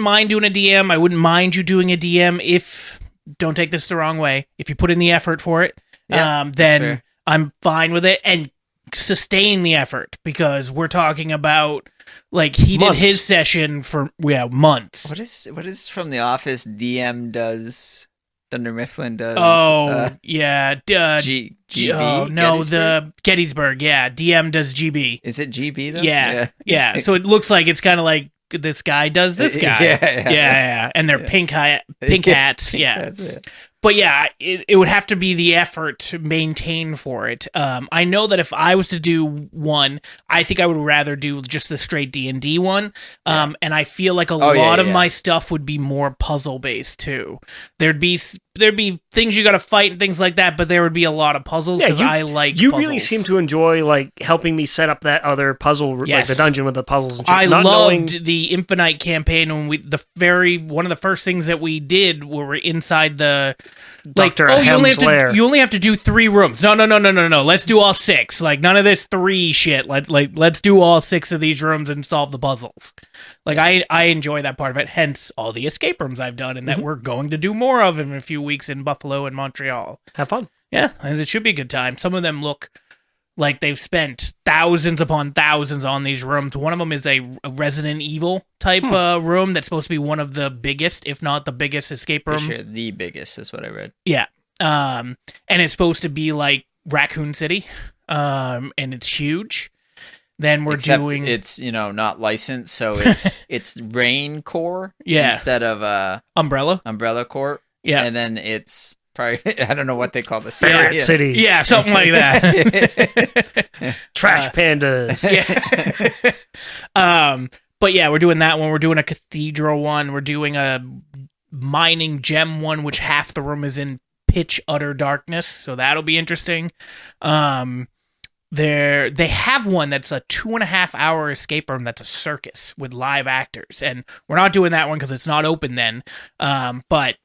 mind doing a DM. I wouldn't mind you doing a DM if, don't take this the wrong way, if you put in the effort for it, then fair. I'm fine with it, and sustain the effort, because we're talking about, like, he Months. did his session for months. What is from The Office? DM does Dunder Mifflin does. Oh, yeah. GB. Oh, no, Gettysburg? the Gettysburg. Yeah, DM does GB. Is it GB though? Yeah. So it looks like it's kind of like this guy does this guy. Yeah. And they're pink hats. Yeah. That's it. But yeah, it would have to be the effort to maintain for it. I know that if I was to do one, I think I would rather do just the straight D&D one. And I feel like a lot of my stuff would be more puzzle based too. There'd be things you got to fight and things like that, but there would be a lot of puzzles because I like. You puzzles. really seem to enjoy like helping me set up that other puzzle, like the dungeon with the puzzles. And shit. I loved the Infinite campaign when one of the first things that we did were inside the. Dr. You only have to do 3 rooms. No. Let's do all 6. Like, none of this 3 shit. Let's do all 6 of these rooms and solve the puzzles. Like, I enjoy that part of it. Hence, all the escape rooms I've done, and that we're going to do more of in a few weeks in Buffalo and Montreal. Have fun. Yeah, and it should be a good time. Some of them look like they've spent thousands upon thousands on these rooms. One of them is a Resident Evil type room that's supposed to be one of the biggest, if not the biggest escape room. For sure, the biggest is what I read. Yeah. And it's supposed to be like Raccoon City. And it's huge. Then Except doing it's, not licensed, so it's Rain Core instead of Umbrella Corp. Yeah. And then it's probably, I don't know what they call the Ferret City. Yeah, something like that. Trash pandas. Yeah. But yeah, we're doing that one. We're doing a cathedral one. We're doing a mining gem one, which half the room is in pitch utter darkness. So that'll be interesting. They have one that's a 2.5-hour escape room that's a circus with live actors, and we're not doing that one because it's not open then. But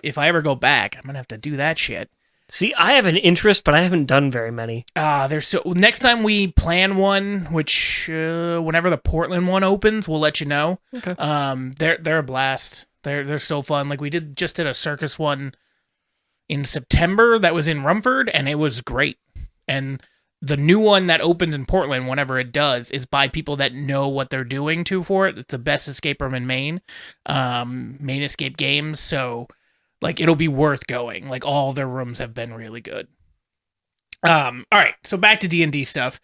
if I ever go back, I'm gonna have to do that shit. See, I have an interest, but I haven't done very many. Next time we plan one, which whenever the Portland one opens, we'll let you know. Okay. They're a blast. They're so fun. Like we did a circus one in September that was in Rumford, and it was great. And the new one that opens in Portland, whenever it does, is by people that know what they're doing for it. It's the best escape room in Maine, Maine Escape Games. So, like, it'll be worth going. Like, all their rooms have been really good. All right, so back to D&D stuff.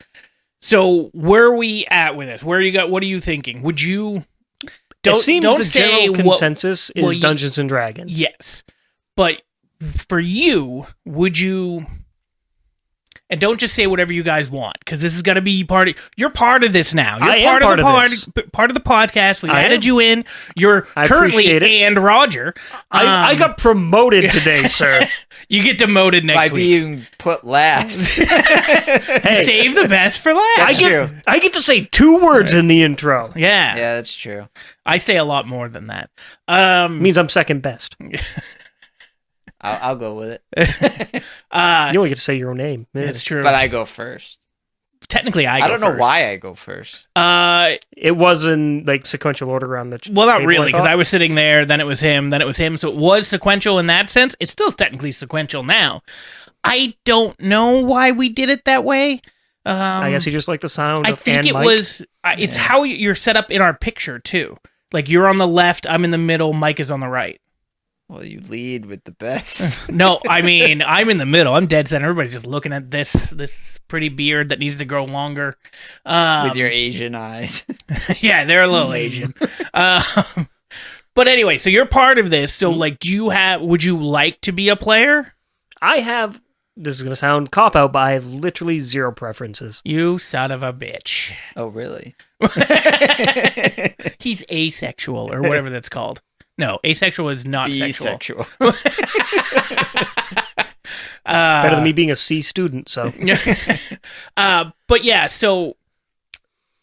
So, where are we at with this? What are you thinking? Would you? It seems the general consensus is Dungeons and Dragons. Yes, but for you, would you? And don't just say whatever you guys want, because this is going to be you're part of this now. You're part of the podcast. We added you in. You're currently and Roger. I got promoted today, sir. You get demoted next week. By being put last. Hey, save the best for last. I get to say 2 words in the intro. Yeah. Yeah, that's true. I say a lot more than that. Means I'm second best. I'll go with it. You only get to say your own name. It's true. But I go first. Technically, I don't know why I go first. It was in like sequential order around the well, not really, because I was sitting there, then it was him, so it was sequential in that sense. It's still technically sequential now. I don't know why we did it that way. I guess you just like the sound I of think it Mike. was... It's how you're set up in our picture, too. Like, you're on the left, I'm in the middle, Mike is on the right. Well, you lead with the best. No, I mean, I'm in the middle. I'm dead center. Everybody's just looking at this pretty beard that needs to grow longer. With your Asian eyes. Yeah, they're a little Asian. But anyway, so you're part of this. So, like, would you like to be a player? This is going to sound cop-out, but I have literally 0 preferences. You son of a bitch. Oh, really? He's asexual, or whatever that's called. No, asexual is not sexual. Bisexual. Better than me being a C student, so. But yeah, so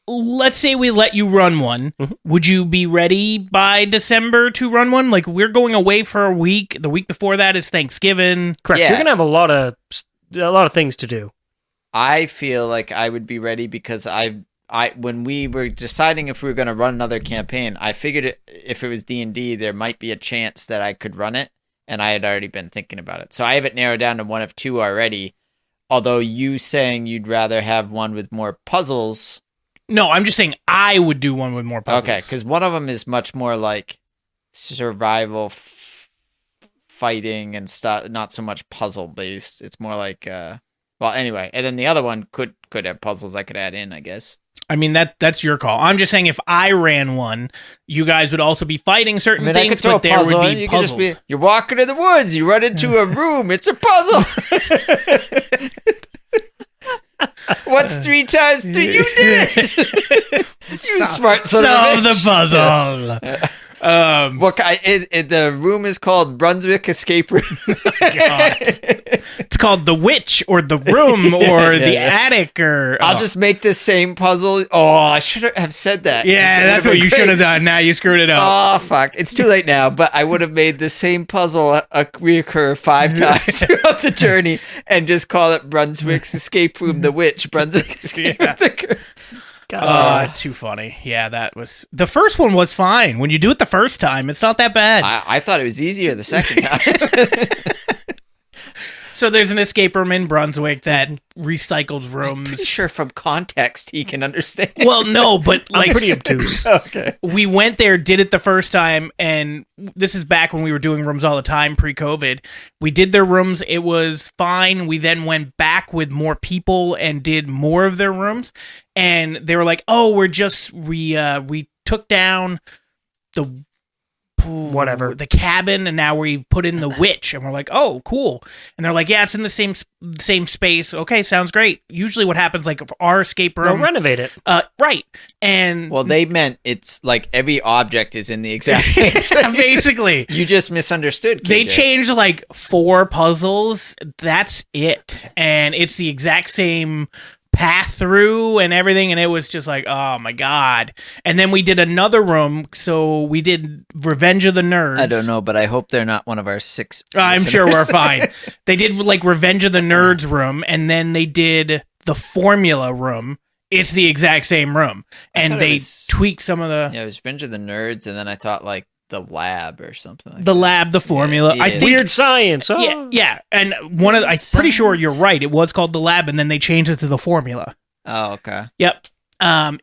let's say we let you run one. Would you be ready by December to run one? Like, we're going away for a week. The week before that is Thanksgiving. Correct. Yeah. You're gonna have a lot of things to do. I feel like I would be ready because I when we were deciding if we were going to run another campaign, I figured if it was D&D, there might be a chance that I could run it, and I had already been thinking about it. So I have it narrowed down to one of two already, although you saying you'd rather have one with more puzzles. No, I'm just saying I would do one with more puzzles. Okay, because one of them is much more like survival fighting and stuff, not so much puzzle based. It's more like well, anyway, and then the other one could have puzzles I could add in, I guess. I mean, that's your call. I'm just saying if I ran one, you guys would also be fighting certain things, but there would be puzzles. You're walking in the woods, you run into a room, it's a puzzle. What's 3 times 3? You did it! You smart son of a bitch. Solve the puzzle. The room is called Brunswick Escape Room. God. It's called the witch or the room or the attic or. I'll just make the same puzzle. Oh, I should have said that. Yeah, that's what you should have done. Now you screwed it up. Oh fuck! It's too late now. But I would have made the same puzzle reoccur 5 times throughout the journey, and just call it Brunswick's Escape Room, the witch. Brunswick Escape Room. Too funny. Yeah, that was the first one was fine. When you do it the first time, it's not that bad. I thought it was easier the second time. So there's an escape room in Brunswick that recycles rooms. I'm pretty sure from context he can understand. Well, no, but like I'm pretty obtuse. Okay. We went there, did it the first time, and this is back when we were doing rooms all the time pre-COVID. We did their rooms. It was fine. We then went back with more people and did more of their rooms. And they were like, oh, we took down the the cabin, and now we've put in the witch, and we're like, oh, cool. And they're like, yeah, it's in the same space. Okay, sounds great. Usually what happens, like, our escape room, they'll renovate it. Right. And well, they meant it's like every object is in the exact same space. Basically. You just misunderstood, KJ. They changed like 4 puzzles. That's it. And it's the exact same path through and everything, and it was just like, oh my god. And then we did another room, so we did Revenge of the Nerds. I don't know, but I hope they're not one of our 6 I'm sure we're fine. They did like Revenge of the Nerds room, and then they did the Formula room. It's the exact same room, and they tweaked some of the it was Revenge of the Nerds, and then I thought like the lab or something like the that. lab, the formula. Yeah, I think, weird science. Oh. Yeah. And I'm pretty sure you're right. It was called the lab, and then they changed it to the formula. Oh, okay. Yep.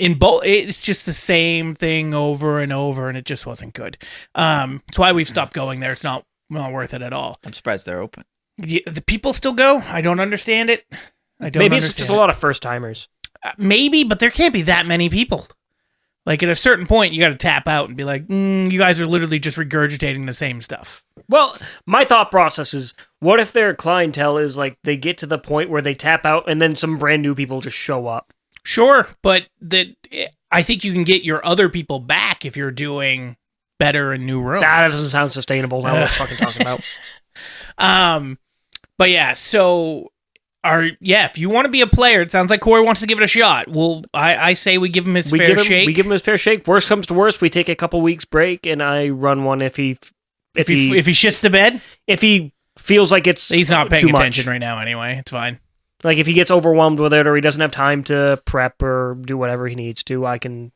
In both, it's just the same thing over and over, and it just wasn't good. That's why we've stopped going there. It's not worth it at all. I'm surprised they're open. The people still go. I don't understand it. Maybe it's just a lot of first timers. Maybe, but there can't be that many people. Like, at a certain point, you got to tap out and be like, you guys are literally just regurgitating the same stuff. Well, my thought process is, what if their clientele is like, they get to the point where they tap out and then some brand new people just show up? Sure, but I think you can get your other people back if you're doing better in new rooms. That doesn't sound sustainable. Now what I'm fucking talking about. But yeah, so... if you want to be a player, it sounds like Corey wants to give it a shot. Well, I say we give him his fair shake. We give him his fair shake. Worst comes to worst, we take a couple weeks break, and I run one if he shits the bed. If he feels like he's not paying too attention much. right now. Anyway, it's fine. Like if he gets overwhelmed with it, or he doesn't have time to prep or do whatever he needs to, I can.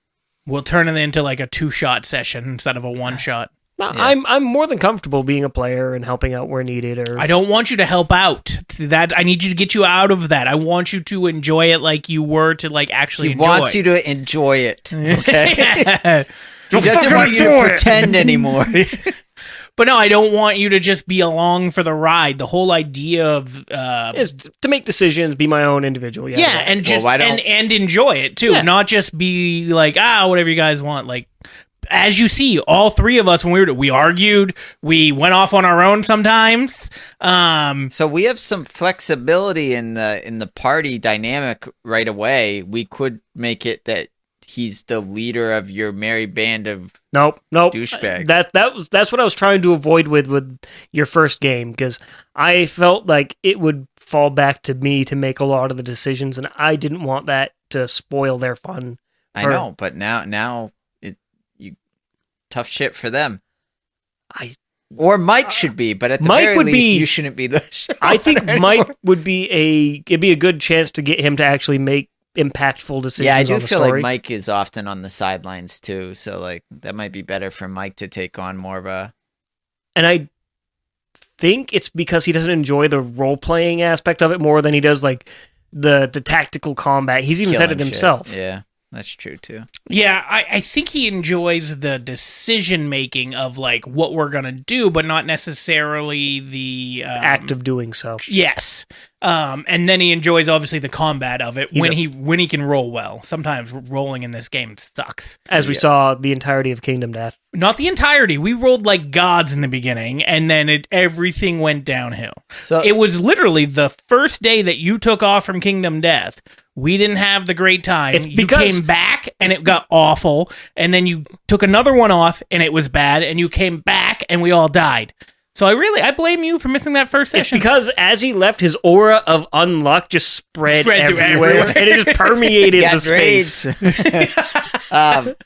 We'll turn it into like a 2-shot session instead of a 1-shot. No, yeah. I'm more than comfortable being a player and helping out where needed. Or I don't want you to help out. That I need you to get you out of that. I want you to enjoy it like you were to like actually. He wants you to enjoy it. Okay. He doesn't want you to pretend anymore. But no, I don't want you to just be along for the ride. The whole idea of is to make decisions, be my own individual. Yeah, and just and enjoy it too. Yeah. Not just be like whatever you guys want. Like. As you see, all 3 of us, when we argued, we went off on our own sometimes. So we have some flexibility in the party dynamic right away. We could make it that he's the leader of your merry band of Nope. douchebags. That's what I was trying to avoid with your first game, because I felt like it would fall back to me to make a lot of the decisions, and I didn't want that to spoil their fun. I know, but now you tough shit for them. Or Mike should be, but at the Mike very would least, be- you shouldn't be the show. I think anymore. Mike would be it'd be a good chance to get him to actually make impactful decisions. Yeah, I do on the feel story. like Mike is often on the sidelines too, so like that might be better for Mike to take on more of a. And I think it's because he doesn't enjoy the role playing aspect of it more than he does like the tactical combat. He's even said it killing shit. himself. Yeah, that's true too. Yeah, I think he enjoys the decision making of like what we're gonna do, but not necessarily the Act of doing so. Yes, and then he enjoys obviously the combat of it He's when he can roll well. Sometimes rolling in this game sucks. As we saw the entirety of Kingdom Death. Not the entirety. We rolled like gods in the beginning, and then everything went downhill. So It was literally the first day that you took off from Kingdom Death. We didn't have the great time. It's You because- came back and it got awful, and then you took another one off and it was bad, and you came back and we all died. So I blame you for missing that first It's session. because as he left, his aura of unluck just spread Through everywhere, everywhere. and it just permeated got the space. raids.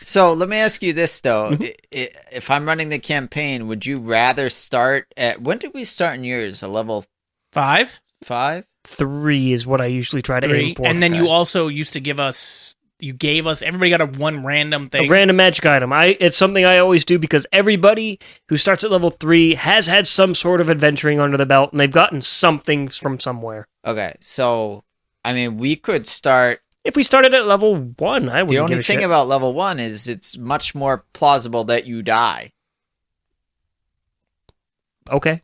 So let me ask you this though: if I'm running the campaign, would you rather start at when did we start in yours? A level 5, 5? 3 is what I usually try to 3, aim for. and then Okay. you also used to give us. You gave us. Everybody got a one random A thing. random magic item. It's something I always do because everybody who starts at level 3 has had some sort of adventuring under the belt, and they've gotten something from somewhere. Okay, so I mean, we could start. If we started at level 1, I wouldn't The only give a thing shit. about level 1 is it's much more plausible that you die. Okay.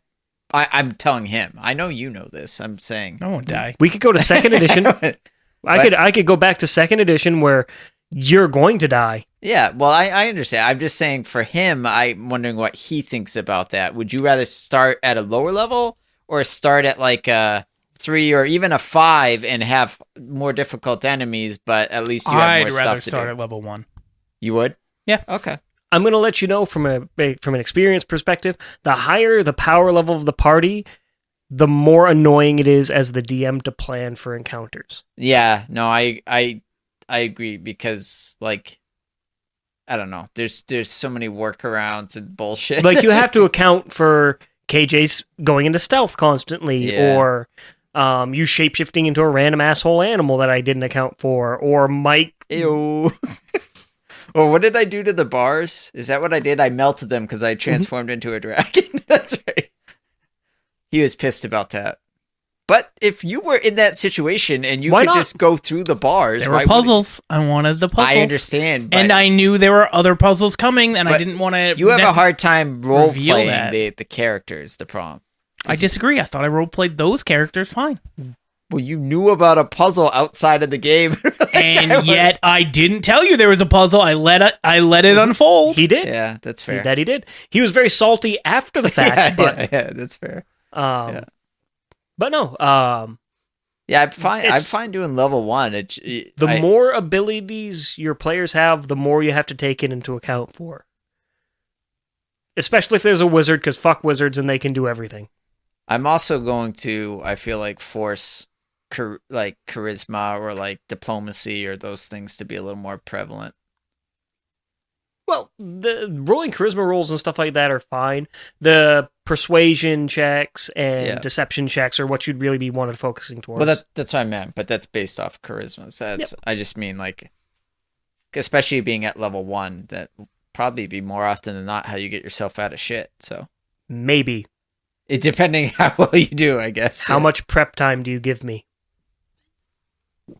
I'm telling him. I know you know this. I'm saying. I won't die. We could go to second edition. I could go back to second edition where you're going to die. Yeah, well, I understand. I'm just saying for him, I'm wondering what he thinks about that. Would you rather start at a lower level or start at like a 3 or even a 5 and have more difficult enemies, but at least you have I'd more rather stuff to start do? at level 1. You would? Yeah. Okay. I'm going to let you know from an experience perspective, the higher the power level of the party, the more annoying it is as the DM to plan for encounters. Yeah, no, I agree because like I don't know. There's so many workarounds and bullshit. Like you have to account for KJ's going into stealth constantly, Yeah. or you shapeshifting into a random asshole animal that I didn't account for, or Mike. Ew. Or what did I do to the bars? Is that what I did? I melted them because I transformed into a dragon. That's right. He was pissed about that. But if you were in that situation and you Why could not? just go through the bars, There why were would- puzzles. I wanted the puzzles. I understand, but And I knew there were other puzzles coming, and I But didn't want to. you have a hard time role reveal playing that. the characters. The problem. I disagree. I thought I role played those characters fine, Well, you knew about a puzzle outside of the game, and yet I didn't tell you there was a puzzle. I let it unfold. He did. yeah, that's fair. That he did. He was very salty after the fact, but yeah, that's fair. um, Yeah. but no. Yeah, I'm fine. I'm It's- fine doing level 1. The more abilities your players have, the more you have to take it into account for. Especially if there's a wizard, because fuck wizards and they can do everything. I'm also going to, I feel like, force charisma or like diplomacy or those things to be a little more prevalent. Well, the rolling charisma rolls and stuff like that are fine. The persuasion checks and Yeah. deception checks are what you'd really be wanted focusing towards. Well, that's what I meant, but that's based off charisma. So I just mean like, especially being at level 1, that will probably be more often than not how you get yourself out of shit. So Maybe. it depending how well you do, I guess. How much prep time do you give me?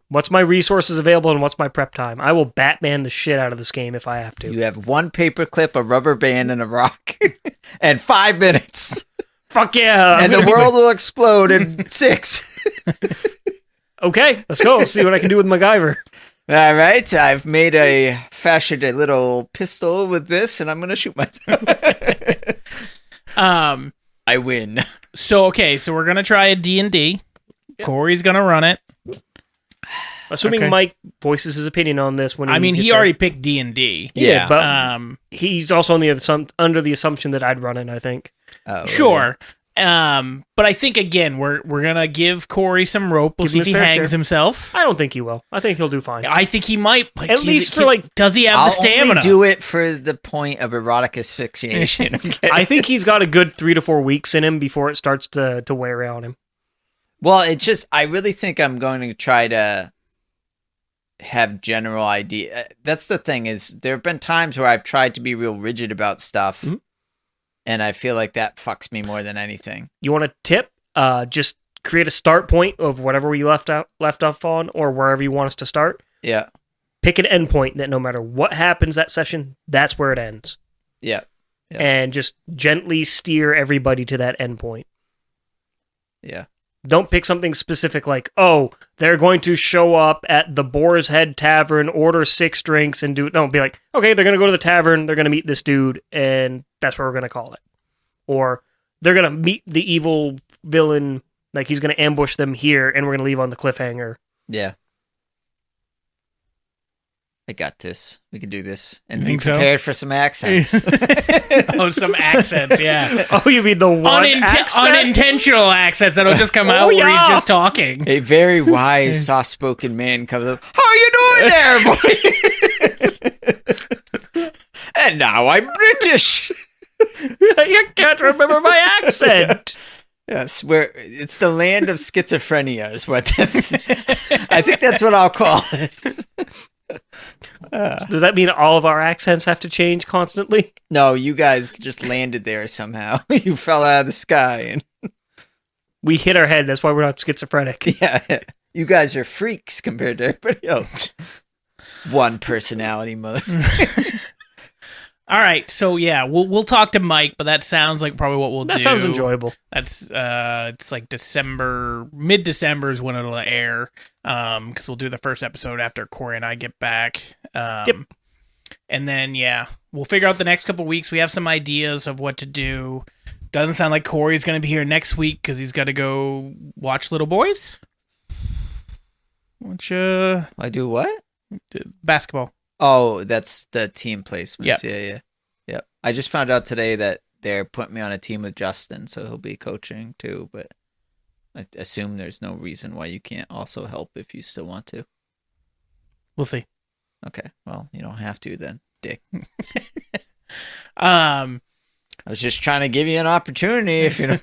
What's my resources available and what's my prep time? I will Batman the shit out of this game if I have to. You have 1 paperclip, a rubber band, and a rock, and 5 minutes, Fuck yeah! and the world will explode in 6. Okay, let's go. Let's see what I can do with MacGyver. All right, I've fashioned a little pistol with this, and I'm gonna shoot myself. I win. So okay, so we're gonna try a D&D. Yep. Corey's gonna run it. Assuming Okay. Mike voices his opinion on this when he gets already picked D&D. Yeah. but he's also under the assumption that I'd run it, I think. Oh, Sure. But I think again we're gonna give Corey some rope. We'll Give see him if he his fair hangs share. himself. I don't think he will. I think he'll do fine. I think he might. But At least for, like, does he have I'll the stamina? only do it for the point of erotic asphyxiation. Okay? I think he's got a good 3 to 4 weeks in him before it starts to wear on him. Well, it's just I really think I'm going to try to have general idea. That's the thing is there have been times where I've tried to be real rigid about stuff, and I feel like that fucks me more than anything. You want a tip? Just create a start point of whatever we left off on, or wherever you want us to start. Yeah, Pick an end point that no matter what happens that session, that's where it ends. yeah, And just gently steer everybody to that end point. yeah. Don't pick something specific like, oh, they're going to show up at the Boar's Head Tavern, order 6 drinks, and do... No, be like, okay, they're going to go to the tavern, they're going to meet this dude, and that's what we're going to call it. Or they're going to meet the evil villain, like he's going to ambush them here, and we're going to leave on the cliffhanger. Yeah. I got this. We can do this. And You be think so? prepared for some accents. Some accents, yeah. Oh, you mean the one accent? Unintentional accents that'll just come Oh, out where he's yeah. just talking. A very wise, soft-spoken man comes up. How are you doing there, boy? And now I'm British. You can't remember my accent. Yes, where it's the land of schizophrenia is what I think that's what I'll call it. Does that mean all of our accents have to change constantly? No, you guys just landed there somehow. You fell out of the sky, and We hit our head, that's why we're not schizophrenic. yeah, you guys are freaks compared to everybody else. One personality, mother. All right, so yeah, we'll talk to Mike, but that sounds like probably what we'll do. That sounds enjoyable. That's it's like mid-December is when it'll air. Because we'll do the first episode after Corey and I get back. Yep. And then we'll figure out the next couple weeks. We have some ideas of what to do. Doesn't sound like Corey's going to be here next week because he's got to go watch Little Boys. I do what? Basketball. Oh, that's the team placements. Yeah. Yeah. I just found out today that they're putting me on a team with Justin, so he'll be coaching too. But I assume there's no reason why you can't also help if you still want to. We'll see. Okay, well, you don't have to then, dick. Um. I was just trying to give you an opportunity if you know.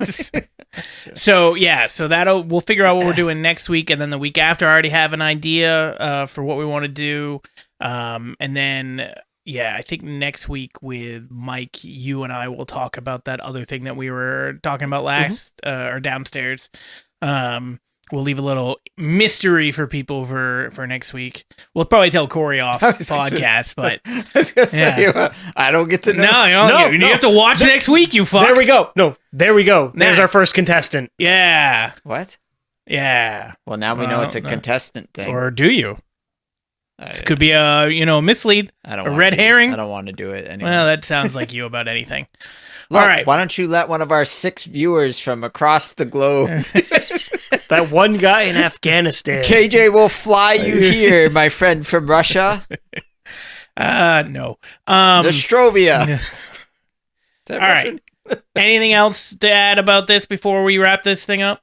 So we'll figure out what we're doing next week, and then the week after, I already have an idea for what we want to do. And then I think next week with Mike, you and I will talk about that other thing that we were talking about last or downstairs. We'll leave a little mystery for people for next week. We'll probably tell Corey off podcast, but I was gonna say, I don't get to know. no, you have to watch next week. You fuck. There we go. No, there we go. There's our first contestant. Yeah, What? yeah. Well, now we know it's a no. contestant thing. Or do you? I, This could be a mislead. I don't a wanna red do- herring? I don't want to do it anymore. Well, that sounds like you about anything. Look, all right. Why don't you let one of our 6 viewers from across the globe? That one guy in Afghanistan. KJ will fly you here, my friend from Russia. No. Nostrovia. Is that All Russian? right. Anything else to add about this before we wrap this thing up?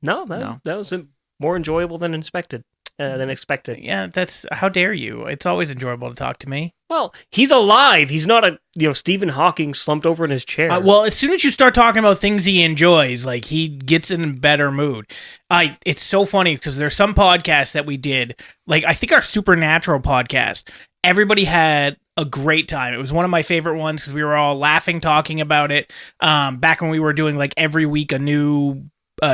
No, No. that was more enjoyable than expected. Yeah, that's how dare you? It's always enjoyable to talk to me. Well, he's alive. He's not Stephen Hawking slumped over in his chair. Well, as soon as you start talking about things he enjoys, like he gets in a better mood. It's so funny because there's some podcasts that we did, like I think our Supernatural podcast. Everybody had a great time. It was one of my favorite ones because we were all laughing, talking about it. Back when we were doing like every week a new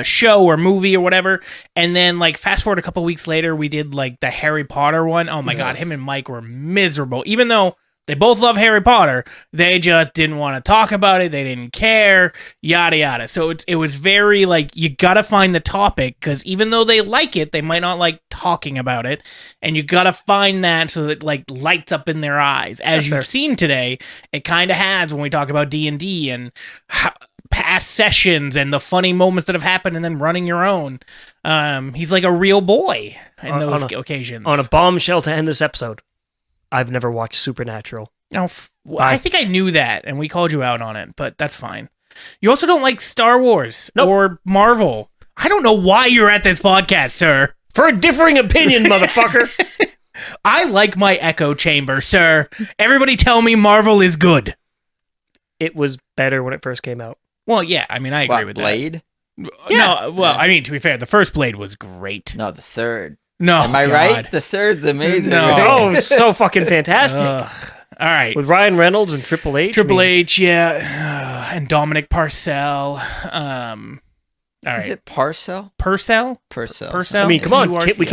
show or movie or whatever, and then like fast forward a couple weeks later, we did like the Harry Potter one. Oh my god, him and Mike were miserable. Even though they both love Harry Potter, they just didn't want to talk about it. They didn't care, yada yada. So it was very like you gotta find the topic because even though they like it, they might not like talking about it, and you gotta find that so that like lights up in their eyes. As That's you've fair. seen today, it kind of has when we talk about D&D and how past sessions and the funny moments that have happened and then running your own. He's like a real boy in those occasions. On a bombshell to end this episode, I've never watched Supernatural. I think I knew that, and we called you out on it, but that's fine. You also don't like Star Wars or Marvel. I don't know why you're at this podcast, sir. For a differing opinion, motherfucker. I like my echo chamber, sir. Everybody tell me Marvel is good. It was better when it first came out. Well, yeah, I mean, I agree with Blade? that. No, well, I mean, to be fair, the first Blade was great. No, the third. No, Am I right? The third's amazing. No. Right? Oh, so fucking fantastic. All right. With Ryan Reynolds and Triple H. H, yeah. And Dominic Parcell. All right. Is it Purcell? Purcell? Purcell. I mean, come on. We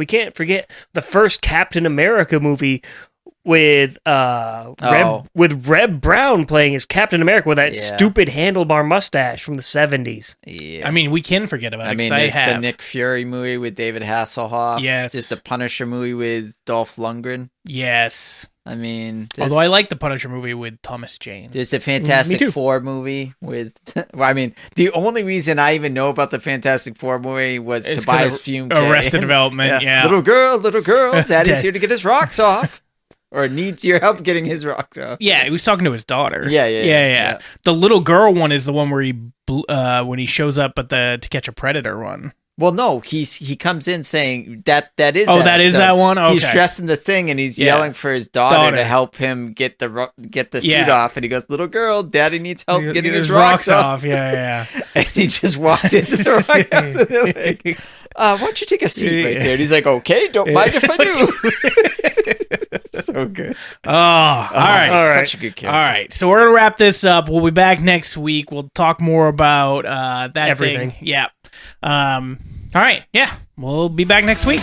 can't forget the first Captain America movie with Reb Brown playing as Captain America with that stupid handlebar mustache from the 70s. Yeah. I mean, we can forget about it. I mean, there's the Nick Fury movie with David Hasselhoff. Yes. There's the Punisher movie with Dolph Lundgren. Yes. I mean, although I like the Punisher movie with Thomas Jane. There's the Fantastic Four movie with. Well, I mean, the only reason I even know about the Fantastic Four movie was Tobias Funke. Arrested Development. Yeah. Little girl, Daddy's here to get his rocks off. Or needs your help getting his rocks off. Yeah, he was talking to his daughter. Yeah. The little girl one is the one where when he shows up at the To Catch a Predator one. Well, no, he comes in saying that is. Oh, that is that one. Okay. He's dressed in the thing and he's yelling for his daughter to help him get the suit off, and he goes, "Little girl, Daddy needs help getting his rocks off." Yeah. And he just walked into the rock house and they're like, "Why don't you take a seat right there?" And he's like, "Okay, don't mind if I do." So good. Oh, all right. Such a good character. All right, so we're gonna wrap this up. We'll be back next week. We'll talk more about that everything. Yeah. All right. Yeah. We'll be back next week.